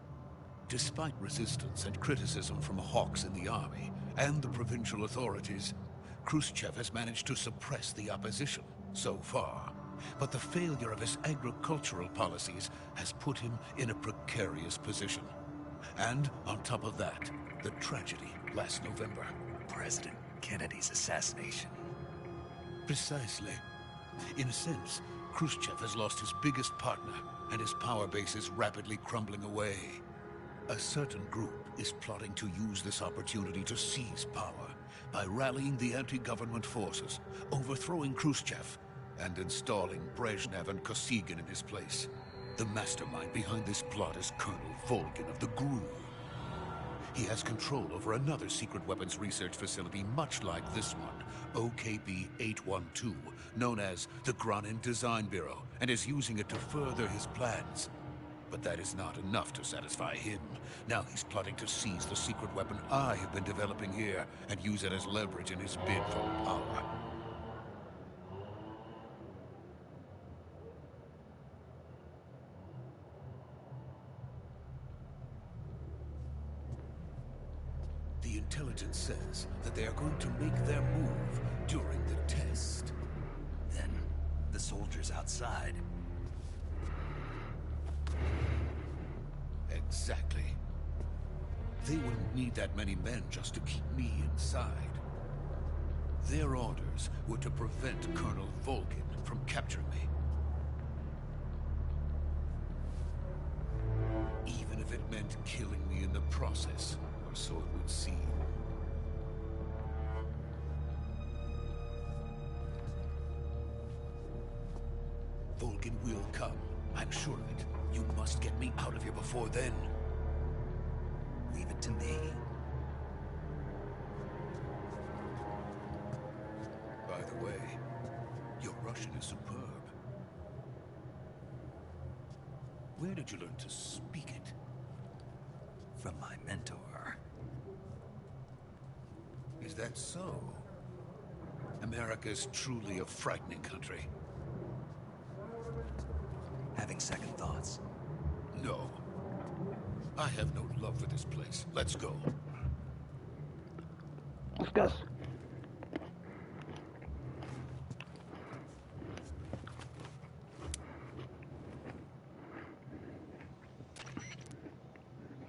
Despite resistance and criticism from hawks in the Army and the provincial authorities, Khrushchev has managed to suppress the opposition so far. But the failure of his agricultural policies has put him in a precarious position. And on top of that, the tragedy last November. President Kennedy's assassination. Precisely. In a sense, Khrushchev has lost his biggest partner, and his power base is rapidly crumbling away. A certain group is plotting to use this opportunity to seize power by rallying the anti-government forces, overthrowing Khrushchev, and installing Brezhnev and Kosygin in his place. The mastermind behind this plot is Colonel Volgin of the Gru. He has control over another secret weapons research facility much like this one, OKB-812, known as the Granin Design Bureau, and is using it to further his plans. But that is not enough to satisfy him. Now he's plotting to seize the secret weapon I have been developing here and use it as leverage in his bid for power. The intelligence says that they are going to make their move during the test. Then, the soldiers outside. Exactly. They wouldn't need that many men just to keep me inside. Their orders were to prevent Colonel Volgin from capturing me. Even if it meant killing me in the process, or so it would seem. Volgin will come. I'm sure of it. You must get me out of here before then. Leave it to me. By the way, your Russian is superb. Where did you learn to speak it? From my mentor. Is that so? America is truly a frightening country. Having second thoughts? No. I have no love for this place. Let's go. Discuss.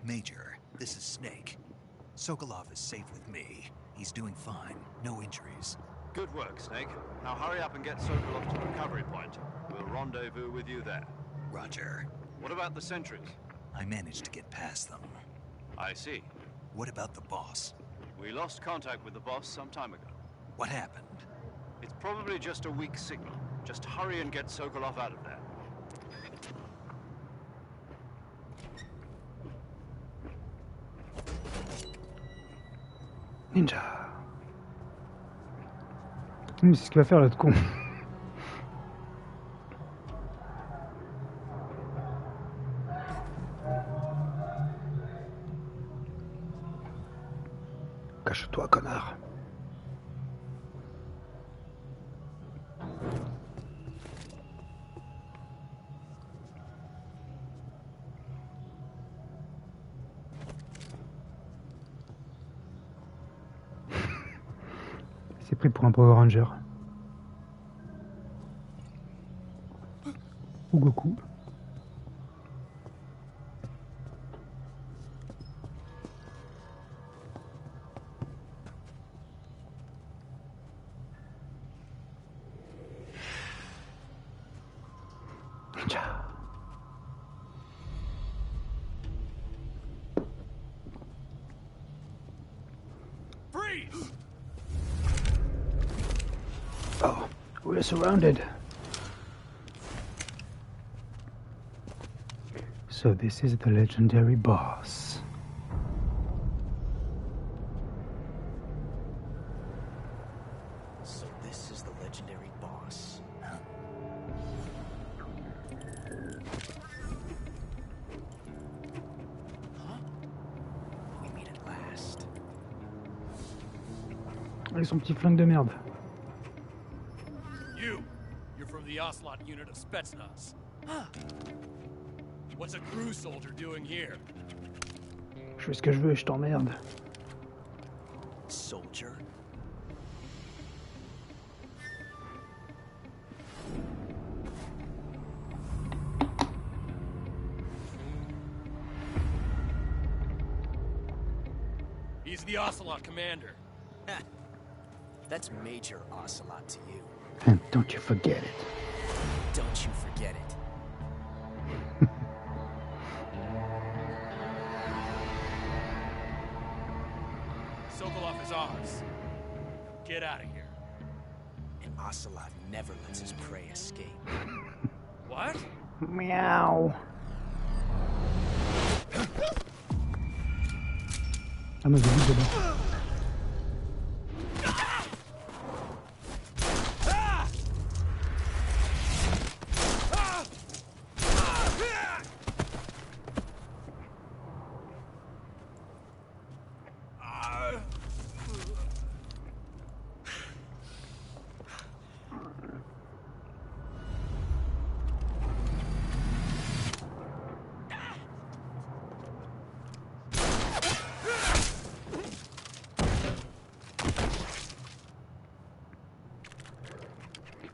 Major, this is Snake. Sokolov is safe with me. He's doing fine. No injuries. Good work, Snake. Now hurry up and get Sokolov to the recovery point. We'll rendezvous with you there. Roger. What about the sentries? I managed to get past them. I see. What about the boss? We lost contact with the boss some time ago. What happened? It's probably just a weak signal. Just hurry and get Sokolov out of there. Ninja. Mais c'est ce qu'il va faire l'autre con. Cache-toi, connard. C'est pris pour un Power Ranger. Ou Goku. we're surrounded. So this is the legendary boss. So this is the legendary boss. Huh? We meet at last. Avec son petit flingue de merde. You're from the Ocelot unit of Spetsnaz. What's a crew soldier doing here? Je fais ce que je veux et je t'emmerde. Soldier? He's the Ocelot commander. That's Major Ocelot to you. And don't you forget it. Don't you forget it. Sokolov is ours. Get out of here. And Ocelot never lets his prey escape. What? Meow. Ah non, j'ai vu dedans.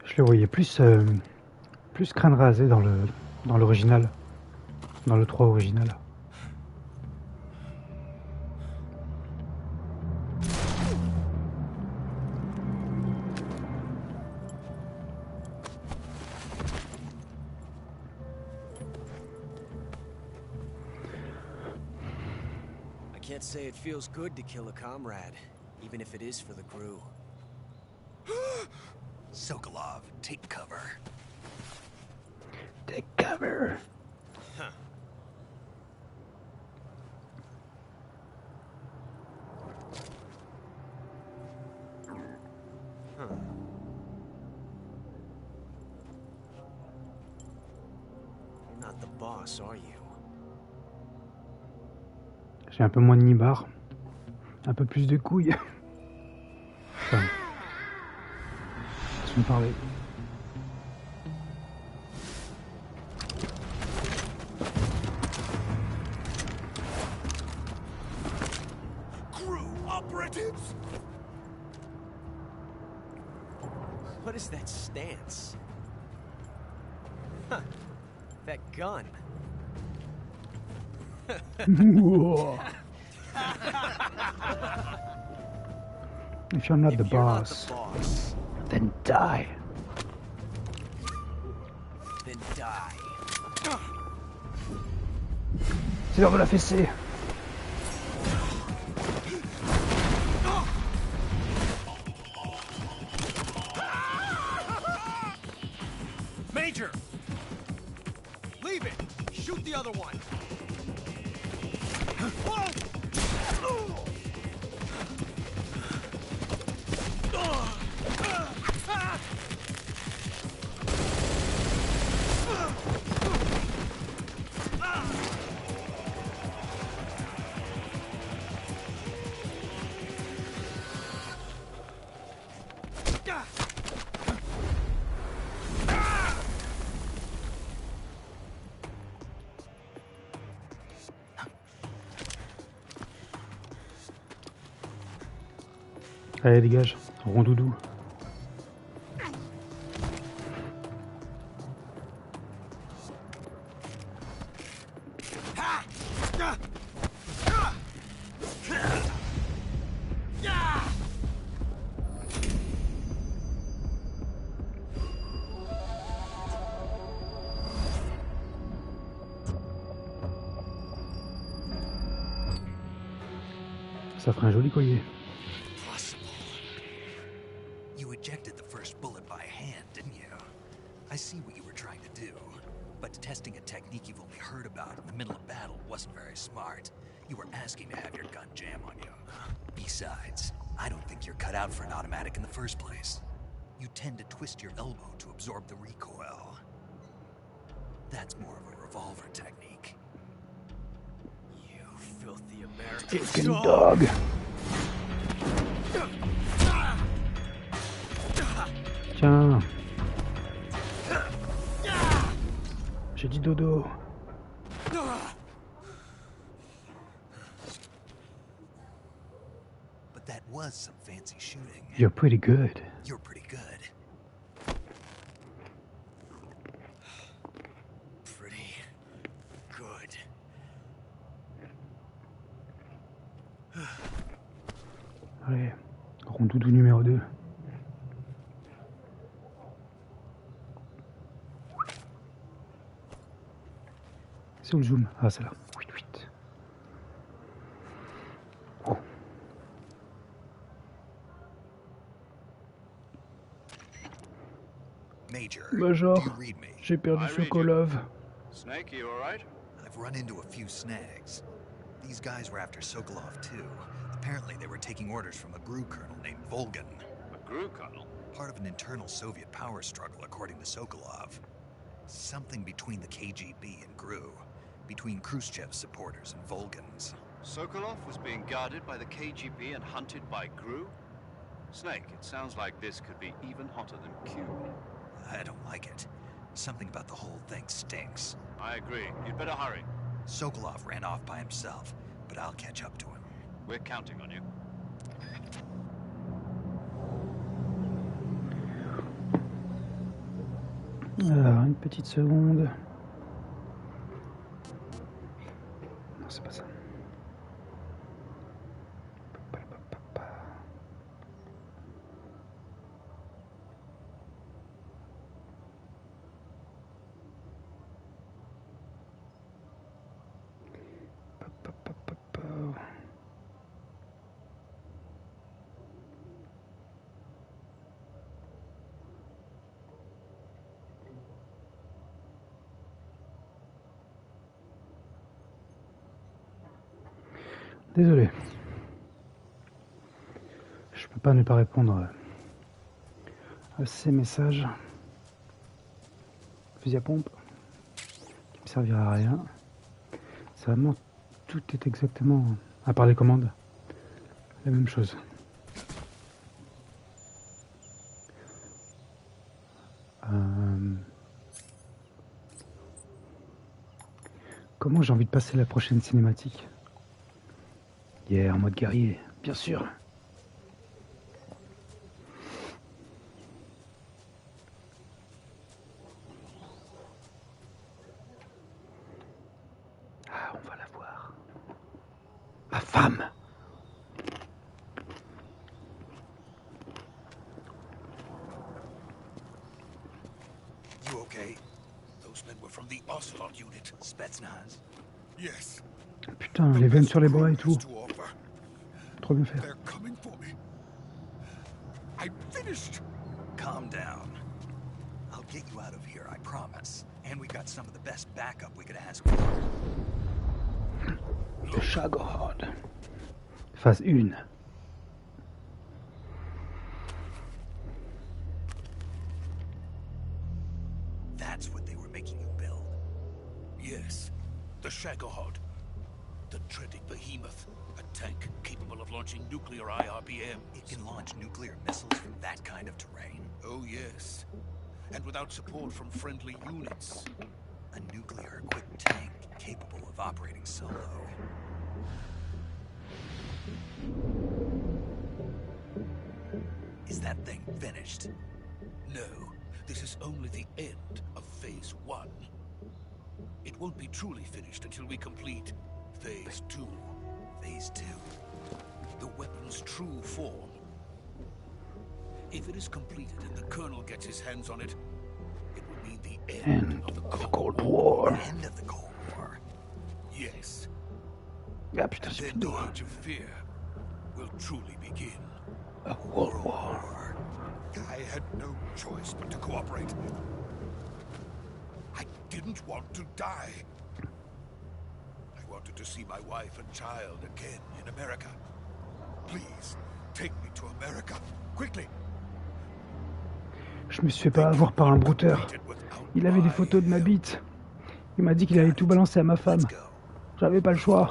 Je le voyais plus crâne rasé dans l'original, dans le 3 original. I can't say it feels good to kill a comrade, even if it is for the crew. Sokolov, take cover. Take cover. Huh. Huh. You're not the boss, are you? J'ai un peu moins de nibar, un peu plus de couilles. Enfin, laisse me parler. Crew operatives! What is that stance? Huh. That gun. If you're not the If you're not boss, the boss, then die. then die. C'est l'heure de la fessée. Major! Leave it! Shoot the other one! Allez, dégage, rondoudou. Ça ferait un joli collier. You ejected the first bullet by hand, didn't see what you were trying to do, but testing a technique you've only heard about in the middle of battle wasn't very smart. You were asking to have your gun jam on you. Besides, I don't think you're cut out for an automatic in the first place. You tend to twist your elbow to absorb the recoil. That's more of a revolver technique. You filthy American Fucking dog. Tiens. J'ai dit dodo. But that was some fancy shooting. You're pretty good. You're pretty good. Pretty good. Allez, rondoudou numéro 2. C'est où le zoom? Ah, c'est là. Oh. Major, j'ai perdu Sokolov. Snake, you all right? I've run into a few snags. These guys were after Sokolov too. Apparently they were taking orders from a GRU colonel named Volgan. A GRU colonel? Part of an internal Soviet power struggle, according to Sokolov. Something between the KGB and GRU. Between Khrushchev's supporters and Volgan's. Sokolov was being guarded by the KGB and hunted by GRU? Snake, it sounds like this could be even hotter than Q. I don't like it. Something about the whole thing stinks. I agree. You'd better hurry. Sokolov ran off by himself, but I'll catch up to him. We're counting on you. Alors, une petite seconde. Non, c'est pas ça. Désolé. Je peux pas ne pas répondre à ces messages. Fusil à pompe qui me servira à rien. C'est vraiment, tout est exactement, à part les commandes, la même chose. Comment j'ai envie de passer la prochaine cinématique? En mode guerrier, bien sûr. Ah, on va la voir. Ma femme. You okay? Those men were from the Ocelot unit. Spetsnaz? Yes. Putain, les veines sur les bras et tout. Trop bien fait. They're coming for me. I'm finished. Calm down. I'll get you out of here, I promise. And we got some of the best backup we could ask for. The Shagorod. Phase 1. That's what they were making you build. Yes, the Shagorod. The dreaded behemoth. A tank capable of launching nuclear IRBM. It can launch nuclear missiles from that kind of terrain? Oh, yes. And without support from friendly units. A nuclear-equipped tank capable of operating solo. Is that thing finished? No, this is only the end of Phase 1. It won't be truly finished until we complete Phase 2. Phase 2? The weapon's true form. If it is completed and the Colonel gets his hands on it, it will mean the end of the Cold War. The end of the Cold War? Yes. Ah putain, And c'est then plus the d'eau. Age of Fear will truly begin. A World War. I had no choice but to cooperate. didn't want to die. I wanted to see my wife and child again in America. Please, take me to America, quickly. Je me suis fait pas avoir par un brouteur. Il avait des photos de ma bite. Il m'a dit qu'il allait tout balancer à ma femme. J'avais pas le choix.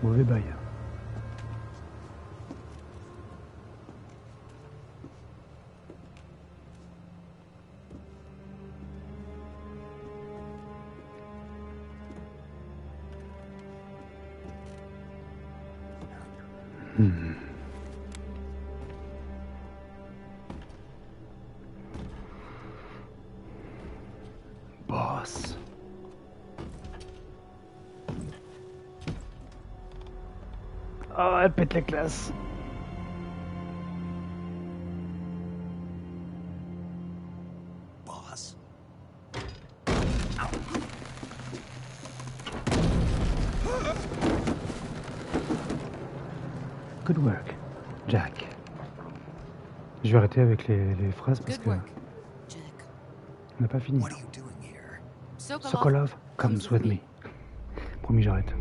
Mauvais bail. Boss. Oh, elle pète la classe. Boss? Good work, Jack. Je vais arrêter avec les phrases parce que on n'a pas fini. Sokolov comes with me. Promis, j'arrête.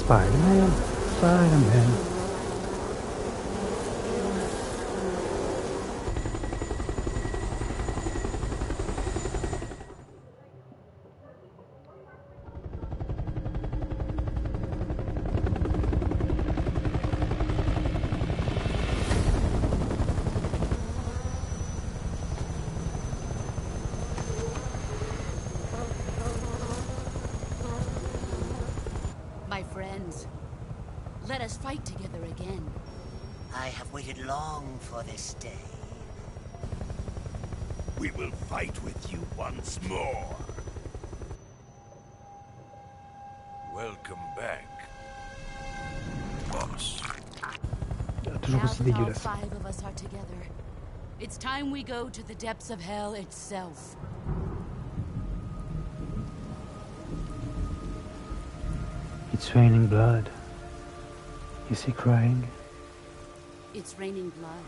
Spider-Man, Spider-Man. Let us fight together again. I have waited long for this day. We will fight with you once more. Welcome back, boss. Toujours aussi dégueulasse. Five of us are together. It's time we go to the depths of hell itself. It's raining blood. Is he crying? It's raining blood.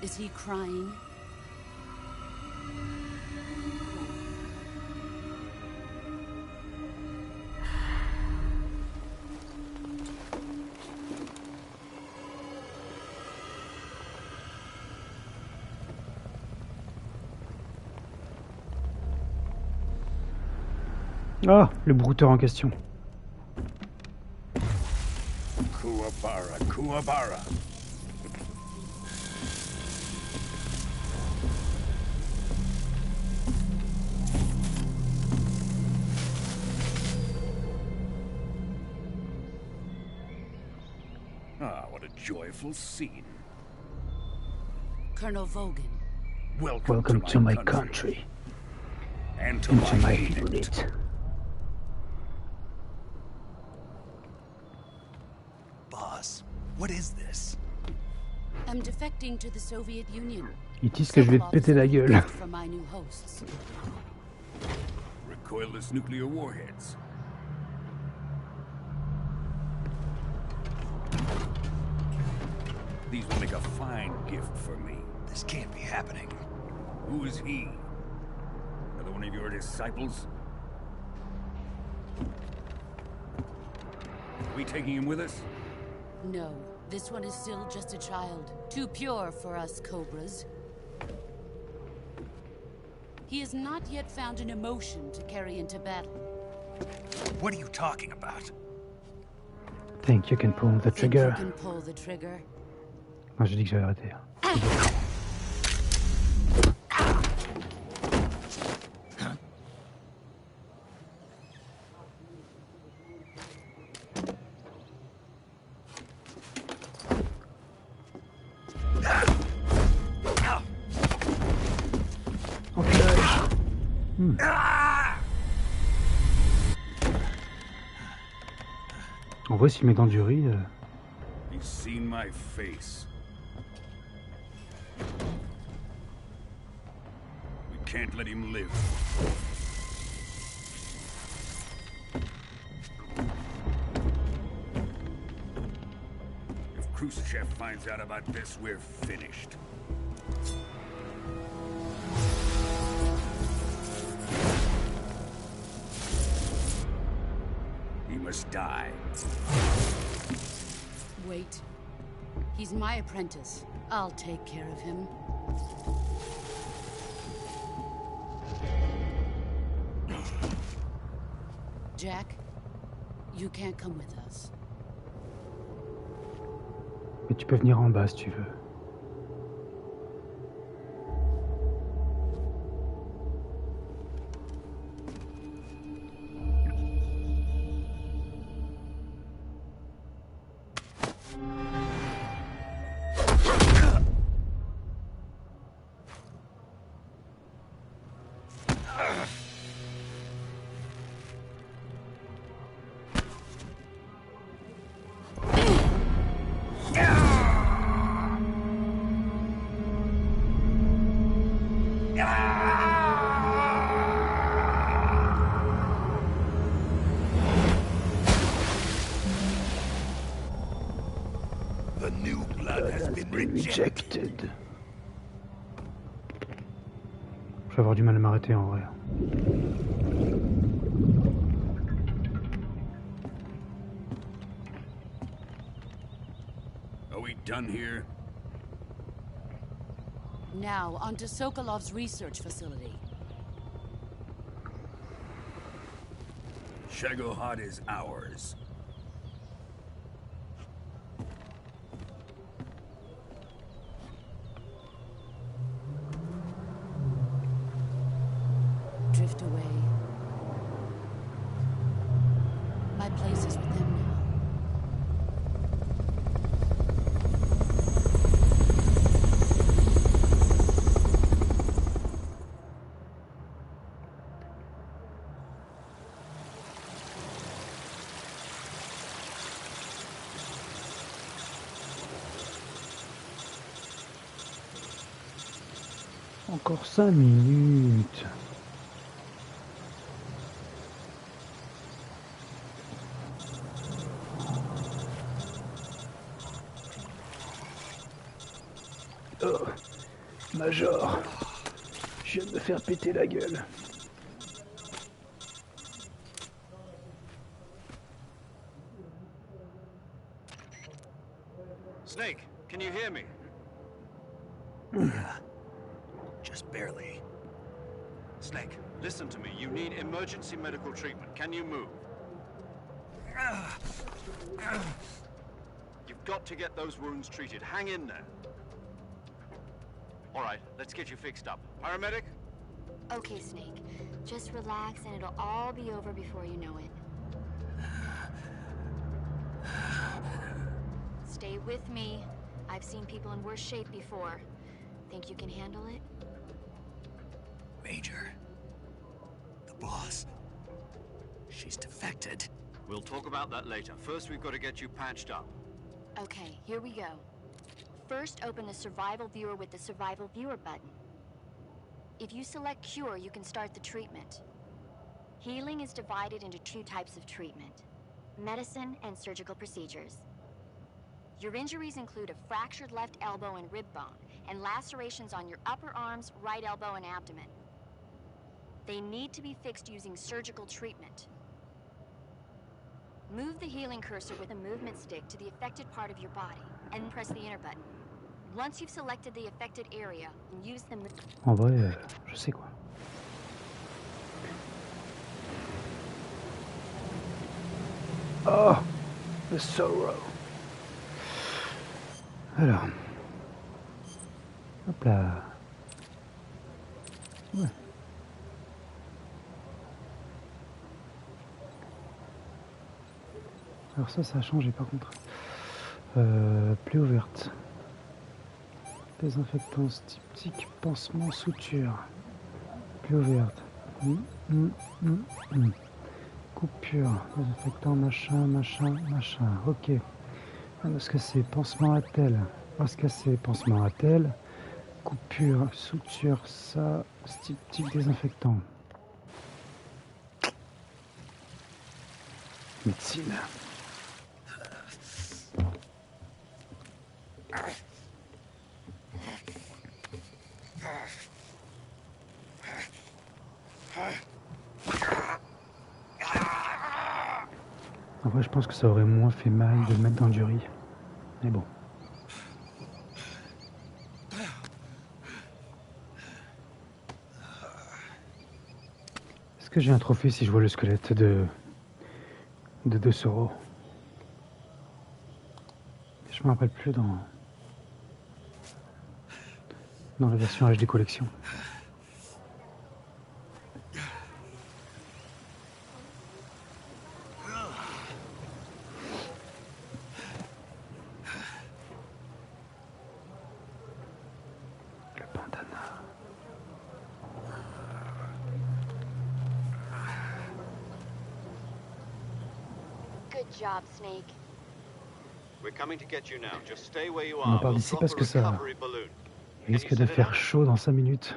Is he crying? Ah, le brouteur en question. Kuwabara, Kuwabara. Ah, what a joyful scene. Colonel Vogan. Welcome to my country. And to Into my unit. unit. Boss, what is this? I'm defecting to the Soviet Union. Ils disent que je vais te péter la gueule. For my new hosts. Recoilless nuclear warheads. These will make a fine gift for me. This can't be happening. Who is he? Another one of your disciples? Are we taking him with us? No, this one is still just a child. Too pure for us Cobras. He has not yet found an emotion to carry into battle. What are you talking about? Think you can pull the trigger. Think you can pull the trigger? Moi j'ai dit que j'avais arrêté. On voit s'il met dans du riz. He's seen my face. We can't let him live. If Khrushchev finds out about this, we're finished. He must die. Wait. He's my apprentice. I'll take care of him. Jack, you can't come with us. Mais tu peux venir en bas si tu veux. The new blood has been rejected. Je vais avoir du mal à m'arrêter en vrai. Are we done here? Now, onto Sokolov's research facility. Shagohod is ours. Drift away. My place is with them now. Encore 5 minutes. Oh, Major, je viens de me faire péter la gueule. Snake, can you hear me? Yeah. Just barely. Snake, listen to me. You need emergency medical treatment. Can you move? You've got to get those wounds treated. Hang in there. All right, let's get you fixed up. Paramedic? Okay, Snake. Just relax and it'll all be over before you know it. Stay with me. I've seen people in worse shape before. Think you can handle it? Major. The boss. She's defected. We'll talk about that later. First, we've got to get you patched up. Okay, here we go. First, open the survival viewer with the survival viewer button. If you select cure, you can start the treatment. Healing is divided into 2 types of treatment: medicine and surgical procedures. Your injuries include a fractured left elbow and rib bone, and lacerations on your upper arms, right elbow, and abdomen. They need to be fixed using surgical treatment. Move the healing cursor with a movement stick to the affected part of your body, and press the enter button. Once you've selected the affected area, use the... En vrai, je sais quoi. Oh, the sorrow. Alors. Hop là. Ouais. Alors ça a changé par contre. Plaie ouverte. Désinfectant, styptique, pansement, suture. Plaie ouverte. Coupure. Désinfectant, machin. Ok. On va se casser. Pansement à tel. On va se casser. Pansement à tel. Coupure, suture, ça. Styptique, désinfectant. Médecine. En vrai, je pense que ça aurait moins fait mal de le mettre dans du riz. Mais bon. Est-ce que j'ai un trophée si je vois le squelette de Soro? Je me rappelle plus dans la version HD collection. Job, Snake. We're coming to get you now. Just stay where you On are. part We'll d'ici drop parce a que ça recovery balloon. risque de faire chaud dans 5 minutes.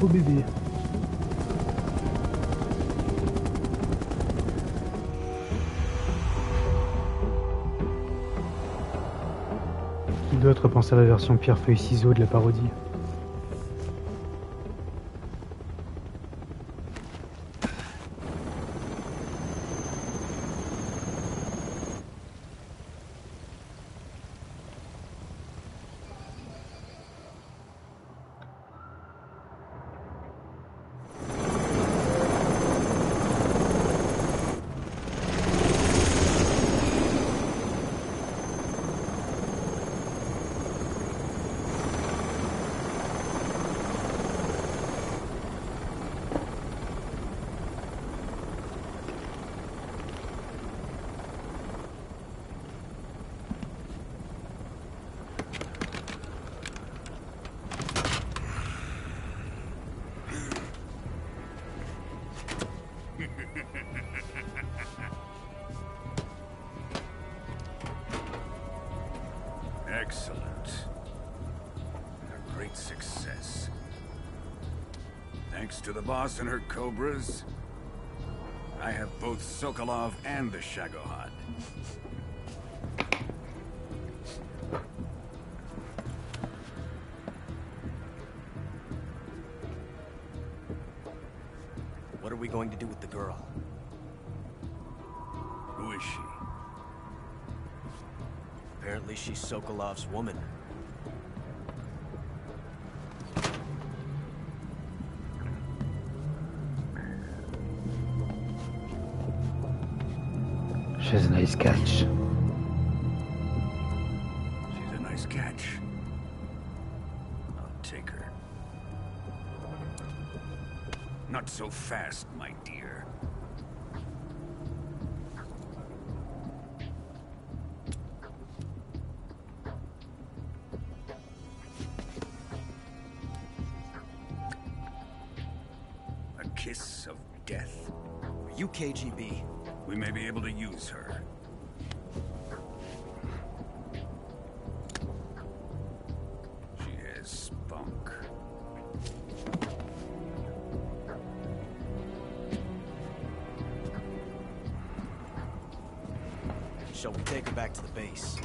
Oh bébé. Qui d'autre pense à la version pierre-feuille-ciseaux de la parodie? Excellent. A great success. Thanks to the boss and her cobras, I have both Sokolov and the Shagohod. What are we going to do with the girl? Who is she? Apparently she's Sokolov's woman. She's a nice catch. She's a nice catch. I'll take her. Not so fast, my dear. A kiss of death. Are you KGB? We may be able to use her. Shall we take her back to the base?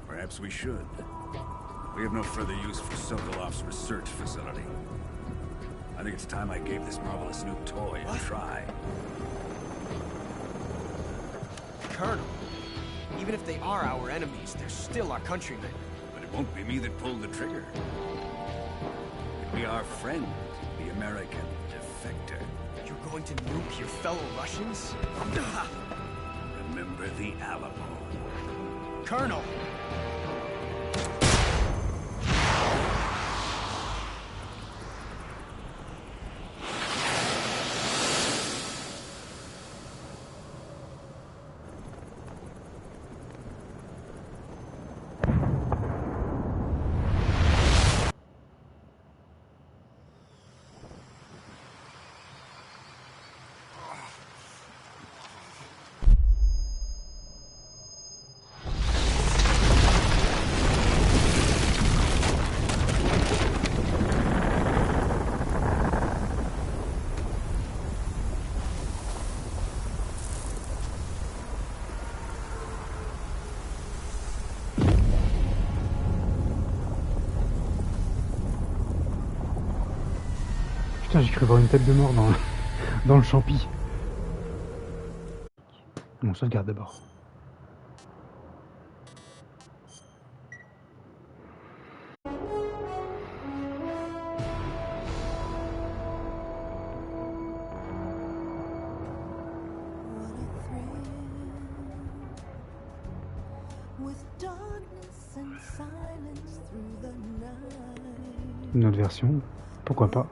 Perhaps we should. We have no further use for Sokolov's research facility. I think it's time I gave this marvelous new toy a try. Colonel, even if they are our enemies, they're still our countrymen. But it won't be me that pulled the trigger. It'll be our friend, the American defector. You're going to nuke your fellow Russians? Remember the Alamo. Colonel! Putain, j'ai cru voir une tête de mort dans le champi. On sauvegarde d'abord. Une autre version, pourquoi pas.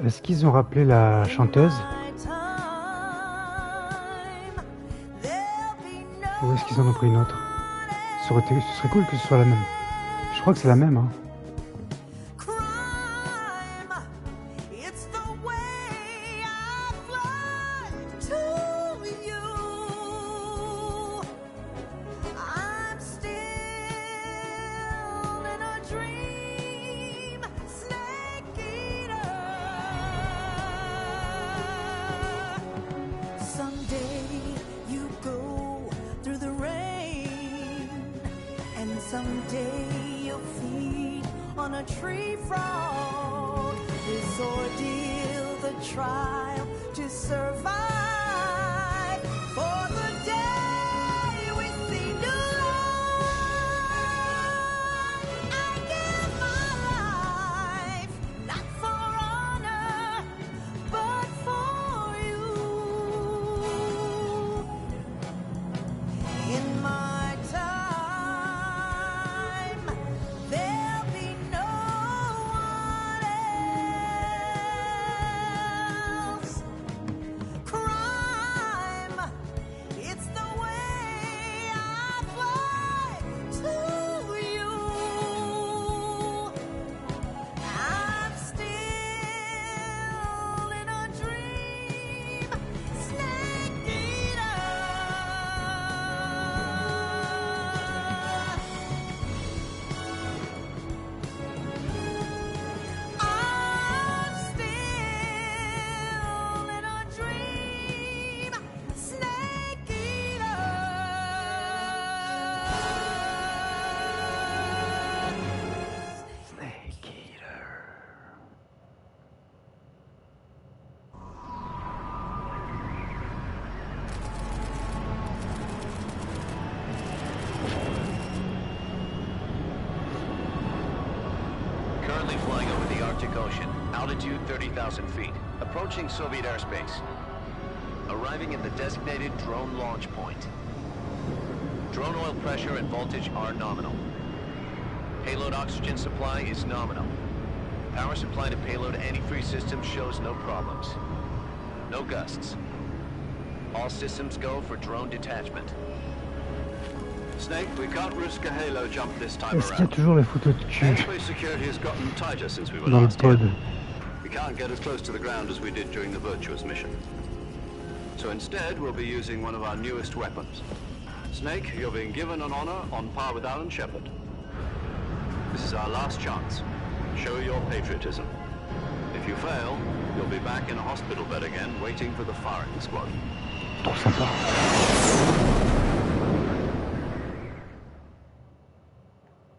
Est-ce qu'ils ont rappelé la chanteuse? Ou est-ce qu'ils en ont pris une autre? Ce serait cool que ce soit la même. Je crois que c'est la même, hein. Someday you'll feed on a tree frog. This ordeal, the trial to survive. For the day we see new life, I give my life, not for honor, but for you. In my time, there'll be no one else. Crime, it's the way I fly to you. I'm still in a dream, snake eater. I'm still in a dream, snake eater. Snake Eater. Currently flying over the Arctic Ocean, altitude 30,000 feet, approaching Soviet airspace. Arriving at the designated drone launch point. Drone oil pressure and voltage are nominal. Payload oxygen supply is nominal. Power supply to payload antifreeze system shows no problems. No gusts. All systems go for drone detachment. Snake, we can't risk a halo jump this time Est-ce qu'il y a around. toujours les photos de cul Airspace security has gotten tighter since we were dans le last here. pod? We can't get as close to the ground as we did during the Virtueuse mission. So instead, we'll be using one of our newest weapons. Snake, you're being given an honor on par with Alan Shepard. This is our last chance. Show your patriotism. If you fail, you'll be back in a hospital bed again, waiting for the firing squad. Trop sympa.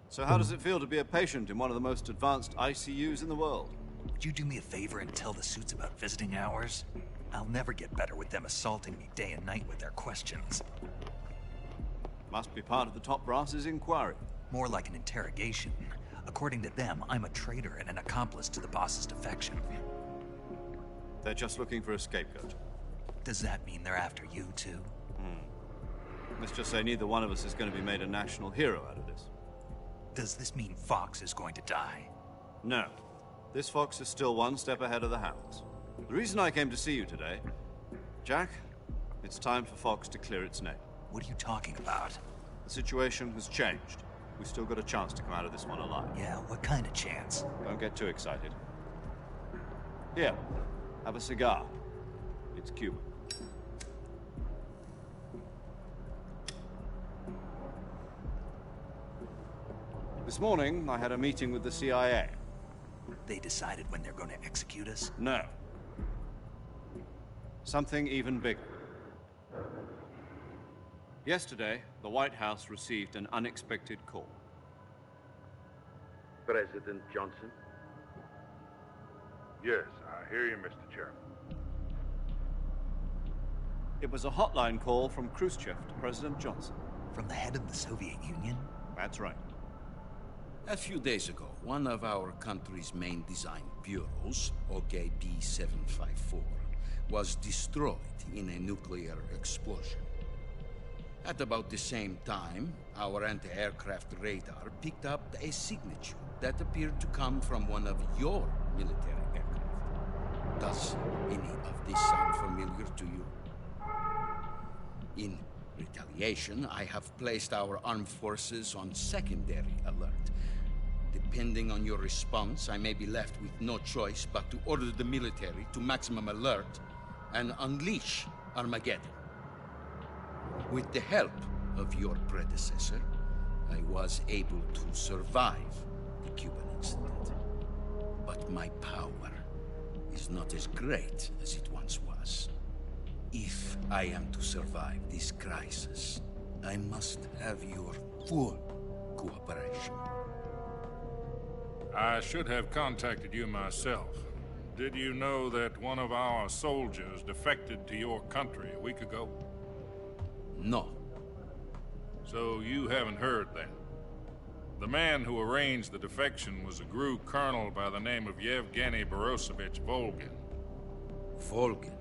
So how does it feel to be a patient in one of the most advanced ICUs in the world? Would you do me a favor and tell the suits about visiting hours? I'll never get better with them assaulting me day and night with their questions. Must be part of the top brass's inquiry. More like an interrogation. According to them, I'm a traitor and an accomplice to the boss's defection. They're just looking for a scapegoat. Does that mean they're after you too? Let's just say neither one of us is going to be made a national hero out of this. Does this mean Fox is going to die? No. This fox is still one step ahead of the hounds. The reason I came to see you today, Jack, it's time for Fox to clear its name. What are you talking about? The situation has changed. We've still got a chance to come out of this one alive. Yeah, what kind of chance? Don't get too excited. Here, have a cigar. It's Cuban. This morning, I had a meeting with the CIA. They decided when they're going to execute us? No. Something even bigger. Yesterday, the White House received an unexpected call. President Johnson? Yes, I hear you, Mr. Chairman. It was a hotline call from Khrushchev to President Johnson. From the head of the Soviet Union? That's right. A few days ago, one of our country's main design bureaus, OKB-754, was destroyed in a nuclear explosion. At about the same time, our anti-aircraft radar picked up a signature that appeared to come from one of your military aircraft. Does any of this sound familiar to you? In retaliation, I have placed our armed forces on secondary alert. Depending on your response, I may be left with no choice but to order the military to maximum alert and unleash Armageddon. With the help of your predecessor, I was able to survive the Cuban incident. But my power is not as great as it once was. If I am to survive this crisis, I must have your full cooperation. I should have contacted you myself. Did you know that one of our soldiers defected to your country a week ago? No. So you haven't heard then? The man who arranged the defection was a GRU colonel by the name of Yevgeny Borosovich Volgin. Volgin?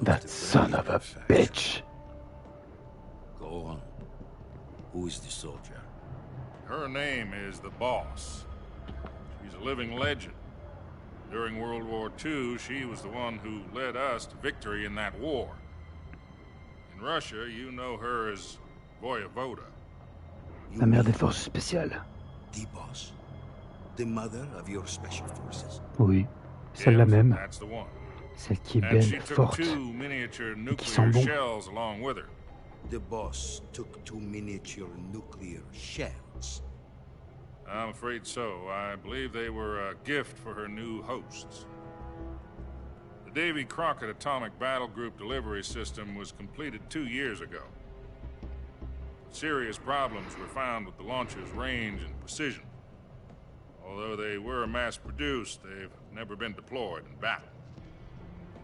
That son of a bitch. Go on. Who is the soldier? Her name is the Boss. She's a living legend. During World War II, she was the one who led us to victory in that war. In Russia, you know her as Voyevoda. La mère des forces spéciales. The Boss? The mother of your special forces? Oui, celle-là même. That's the one. Celle qui est And belle, she took forte, two miniature et qui sent nuclear bon. shells along with her. The Boss took two miniature nuclear shells. I'm afraid so. I believe they were a gift for her new hosts. The Davy Crockett Atomic Battle Group delivery system was completed 2 years ago. Serious problems were found with the launcher's range and precision. Although they were mass-produced, they've never been deployed in battle.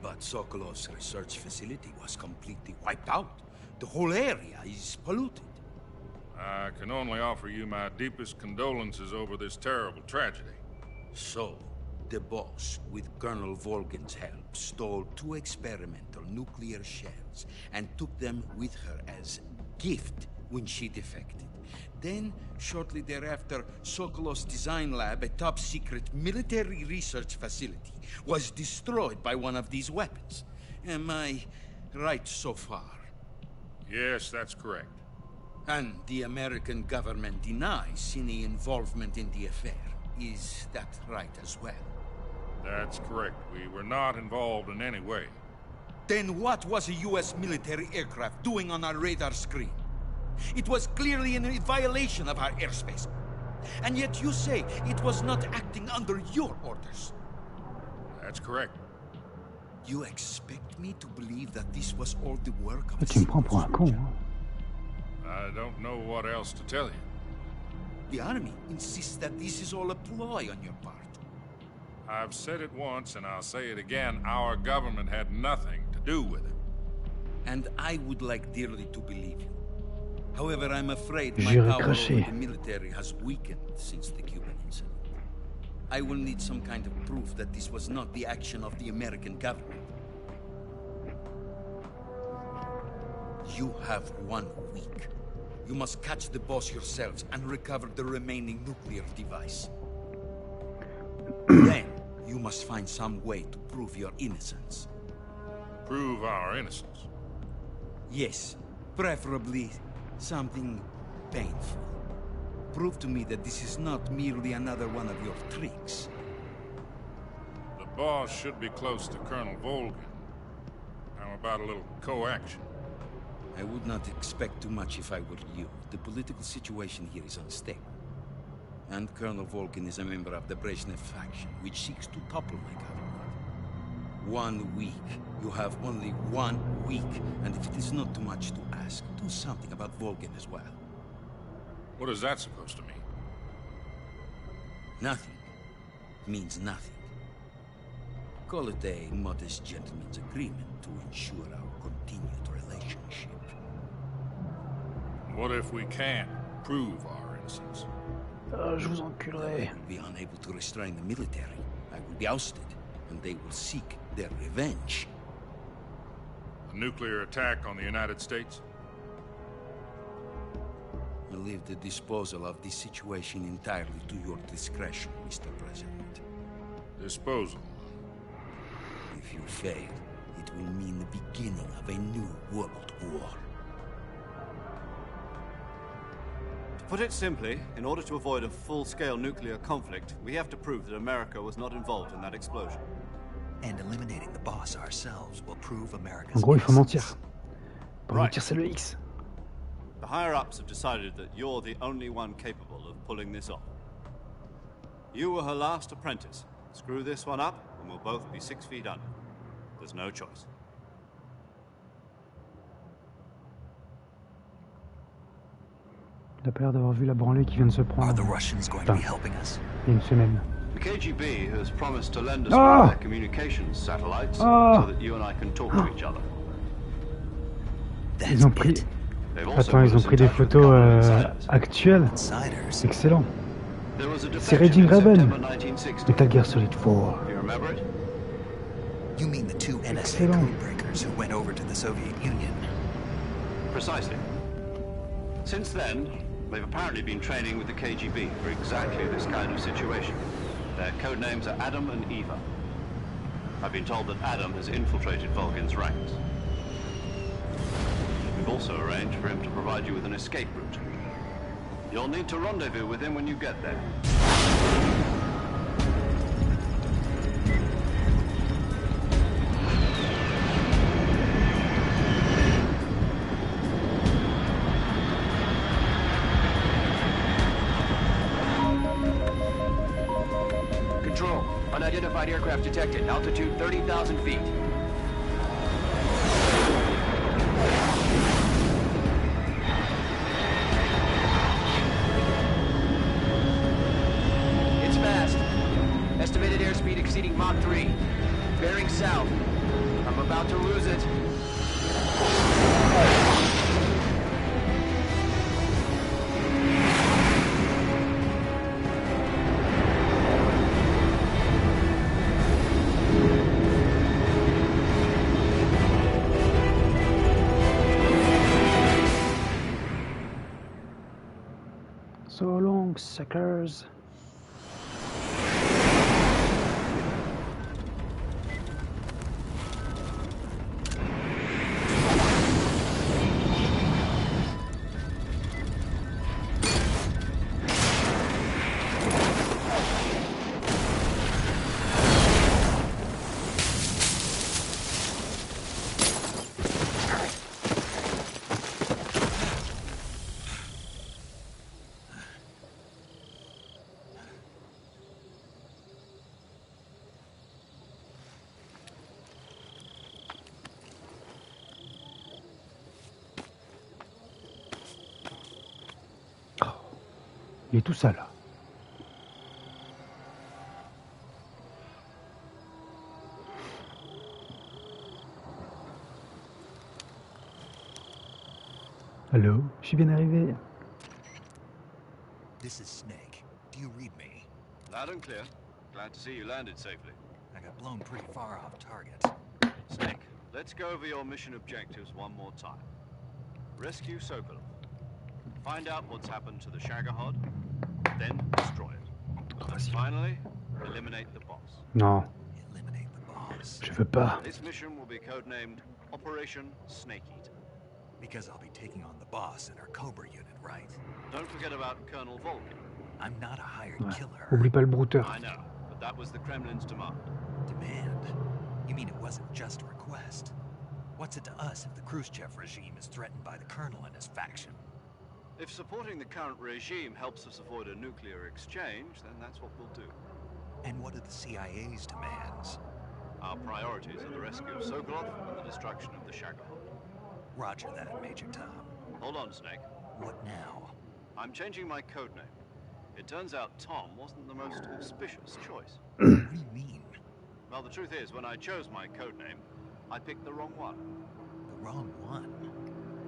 But Sokolov's research facility was completely wiped out. The whole area is polluted. I can only offer you my deepest condolences over this terrible tragedy. So, the Boss, with Colonel Volgin's help, stole two experimental nuclear shells and took them with her as gift when she defected. Then, shortly thereafter, Sokolov's design lab, a top-secret military research facility, was destroyed by one of these weapons. Am I right so far? Yes, that's correct. And the American government denies any involvement in the affair. Is that right as well? That's correct. We were not involved in any way. Then what was a U.S. military aircraft doing on our radar screen? It was clearly in violation of our airspace. And yet you say it was not acting under your orders. That's correct. You expect me to believe that this was all the work of Tu me prends pour un con, hein? I don't know what else to tell you. The army insists that this is all a ploy on your part. I've said it once and I'll say it again. Our government had nothing to do with it. And I would like dearly to believe you. However, I'm afraid my J'irai power over cracher. the military has weakened since the Cuban incident. I will need some kind of proof that this was not the action of the American government. You have 1 week. You must catch the boss yourselves and recover the remaining nuclear device. Then, you must find some way to prove your innocence. Prove our innocence? Yes, preferably something painful. Prove to me that this is not merely another one of your tricks. The boss should be close to Colonel Volgin. How about a little co-action? I would not expect too much if I were you. The political situation here is unstable. And Colonel Volgin is a member of the Brezhnev faction, which seeks to topple my government. 1 week. You have only 1 week. And if it is not too much to ask, do something about Volgin as well. What is that supposed to mean? Nothing. Means nothing. Call it a modest gentleman's agreement to ensure our continued relationship. What if we can't prove our innocence? Je vous enculerai. I will be unable to restrain the military. I will be ousted, and they will seek their revenge. A nuclear attack on the United States? I leave the disposal of this situation entirely to your discretion, Mr. President. Disposal? If you fail, it will mean the beginning of a new world war. To put it simply, in order to avoid a full-scale nuclear conflict, we have to prove that America was not involved in that explosion. And eliminating the boss ourselves will prove En America's gros, il faut mentir. innocence. Pour Right. mentir, c'est le X. The higher-ups have decided that you're the only one capable of pulling this off. You were her last apprentice. Screw this one up, and we'll both be 6 feet under. There's no choice. Il a pas l'air d'avoir vu la branlée qui vient de se prendre. Are the Russians going to be helping us? Il y a une semaine. The KGB has promised to lend us Ah! one of their communications satellites Ah! so that you and I can talk to each other. Ils ont pris... They've also Attends, put ils ont us in pris des touch with photos government insiders. actuelles. Insiders. Excellent. There was a C'est defection Raging in Raven. September 1960. Metal Gear Solid 4. Do you remember it? You mean the 2 NSA Excellent. codebreakers who went over to the Soviet Union? Precisely. Since then, they've apparently been training with the KGB for exactly this kind of situation. Their code names are Adam and Eva. I've been told that Adam has infiltrated Volgin's ranks. We've also arranged for him to provide you with an escape route. You'll need to rendezvous with him when you get there. Control. Unidentified aircraft detected. Altitude 30,000 feet. It's fast. Estimated airspeed exceeding Mach 3. Bearing south. I'm about to lose it. So long, suckers. Il est tout sale. Allô, je suis bien arrivé. This is Snake. Do you read me? Loud and clear. Glad to see you landed safely. I got blown pretty far off target. Snake, let's go over your mission objectives one more time. Rescue Sokolov. Find out what's happened to the Shagohod, then destroy it. And finally, eliminate the boss. Non. Eliminate the boss. Je veux pas. This mission will be codenamed Operation Snake Eater. Because I'll be taking on the boss in our Cobra unit, right? Don't forget about Colonel Volkin. I'm not a hired Ouais. killer. Oublie pas le brouteur. I know, but that was the Kremlin's demand. Demand? You mean it wasn't just a request? What's it to us if the Khrushchev regime is threatened by the colonel and his faction? If supporting the current regime helps us avoid a nuclear exchange, then that's what we'll do. And what are the CIA's demands? Our priorities are the rescue of Sokolov and the destruction of the Shagohod. Roger that, Major Tom. Hold on, Snake. What now? I'm changing my codename. It turns out Tom wasn't the most auspicious choice. What do you mean? Well, the truth is, when I chose my codename, I picked the wrong one. The wrong one?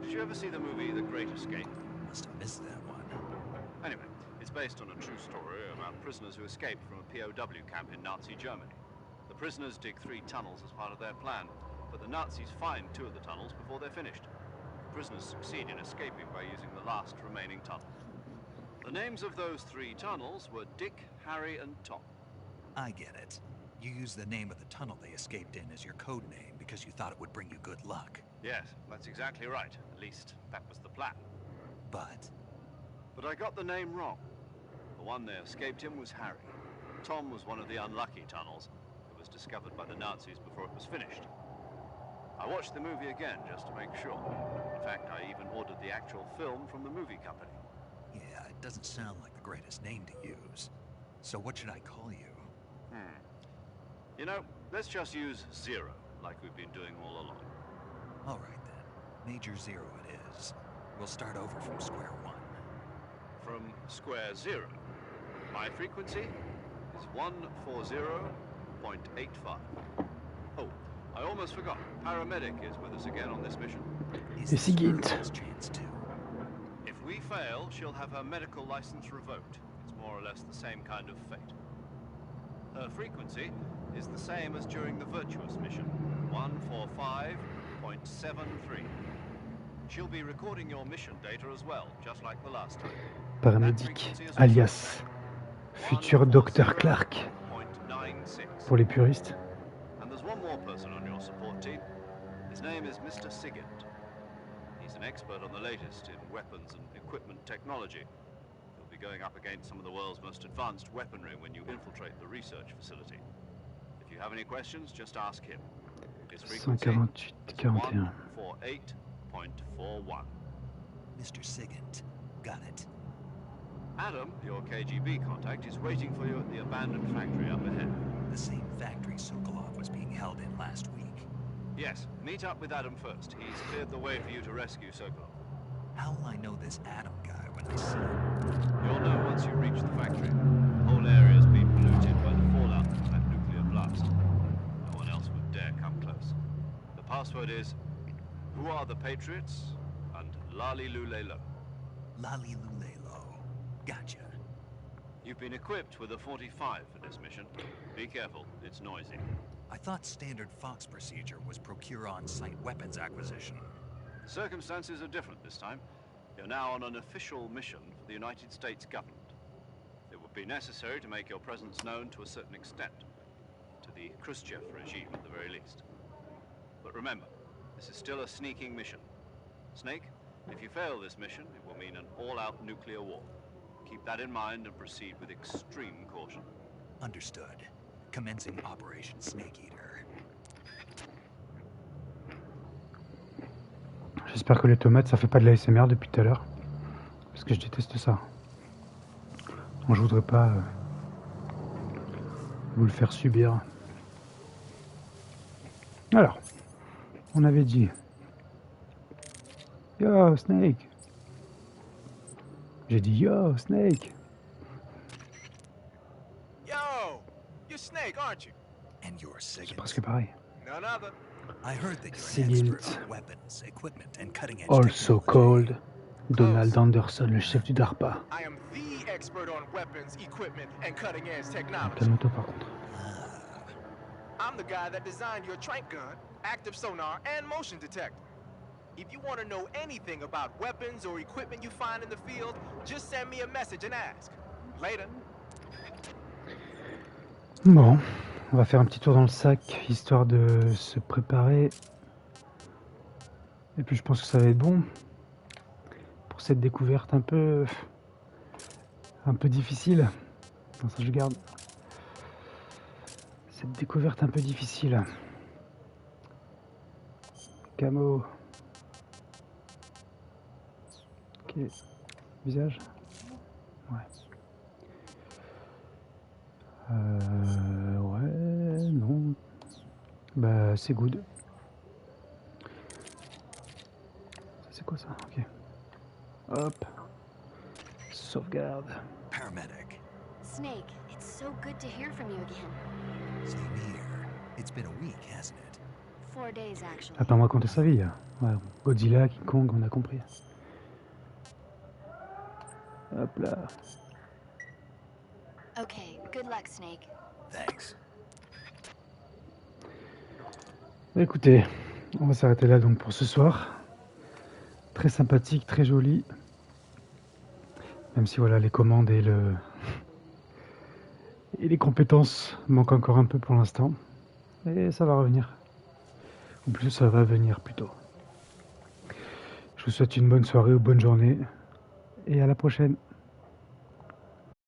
Did you ever see the movie The Great Escape? Must have missed that one. Anyway, it's based on a true story about prisoners who escaped from a POW camp in Nazi Germany. The prisoners dig 3 tunnels as part of their plan, but the Nazis find 2 of the tunnels before they're finished. The prisoners succeed in escaping by using the last remaining tunnel. The names of those 3 tunnels were Dick, Harry, and Tom. I get it. You used the name of the tunnel they escaped in as your code name because you thought it would bring you good luck. Yes, that's exactly right. At least, that was the plan. But I got the name wrong. The one they escaped in was Harry. Tom was one of the unlucky tunnels. It was discovered by the Nazis before it was finished. I watched the movie again just to make sure. In fact, I even ordered the actual film from the movie company. yeah, it doesn't sound like the greatest name to use. So what should I call you? You know, let's just use Zero, like we've been doing all along. All right then. Major Zero it is. We'll start over from square one. From square 0. My frequency is 140.85. Oh, I almost forgot. Paramedic is with us again on this mission. C'est seguinte. Chance too. If we fail, she'll have her medical license revoked. It's more or less the same kind of fate. Her frequency is the same as during the Virtuous mission, 145.73. She'll be recording your mission data as well, just like the last time. Paramédic, alias futur Dr Clark. 0.96. Pour les puristes. And there's one more person on your support team. His name is Mr. Sigint. He's an expert on the latest in weapons and equipment technology. He'll be going up against some of the world's most advanced weaponry when you infiltrate the research facility. If you have any questions, just ask him. His frequency 148, 41. 148.41. Mr. Sigint. Got it. Adam, your KGB contact, is waiting for you at the abandoned factory up ahead. The same factory Sokolov was being held in last week. Yes, meet up with Adam first. He's cleared the way for you to rescue Sokolov. How will I know this Adam guy when I see him? You'll know once you reach the factory. The whole area's been polluted by the fallout from that nuclear blast. No one else would dare come close. The password is, "Who are the Patriots?" and Lali Lule Lo. Lali Lule Lo. Gotcha. You've been equipped with a 45 for this mission. Be careful, it's noisy. I thought standard Fox procedure was procure on-site weapons acquisition. The circumstances are different this time. You're now on an official mission for the United States government. It would be necessary to make your presence known to a certain extent. To the Khrushchev regime, at the very least. But remember, this is still a sneaking mission. Snake, if you fail this mission, it will mean an all-out nuclear war. Keep that in mind and proceed with extreme caution. Understood. Commencing Operation Snake Eater. J'espère que les tomates ça fait pas de la ASMR depuis tout à l'heure. Parce que je déteste ça. Bon, je voudrais pas vous le faire subir. Alors, on avait dit Yo Snake. J'ai dit Yo Snake. Snake, aren't you? And you're C'est second. presque pareil. None other. I heard that you're an Second. expert on weapons, equipment, and cutting-edge Also technology. called Donald Anderson, le chef du DARPA. I am the expert on weapons, equipment, and cutting-edge technology. Calme-toi par contre. I'm the guy that designed your trank gun, active sonar, and motion detector. If you want to know anything about weapons or equipment you find in the field, just send me a message and ask. Later. Bon, on va faire un petit tour dans le sac, histoire de se préparer. Et puis je pense que ça va être bon pour cette découverte un peu difficile. Non, ça je garde. Cette découverte un peu difficile. Camo. Ok. Visage. Ouais. Ouais, non. Bah, c'est good. C'est quoi ça? Ok. Hop. Sauvegarde. Paramedic. Snake, it's so good to hear from you again. Same here. It's been a week, hasn't it? 4 days, actually. Ah, pas me raconter sa vie. Ouais, Godzilla, King Kong, on a compris. Hop là. Okay, good luck, Snake. Thanks. Écoutez, on va s'arrêter là donc pour ce soir. Très sympathique, très joli. Même si voilà, les commandes et les compétences manquent encore un peu pour l'instant. Et ça va revenir. Ou plus ça va venir plutôt. Je vous souhaite une bonne soirée ou bonne journée. Et à la prochaine.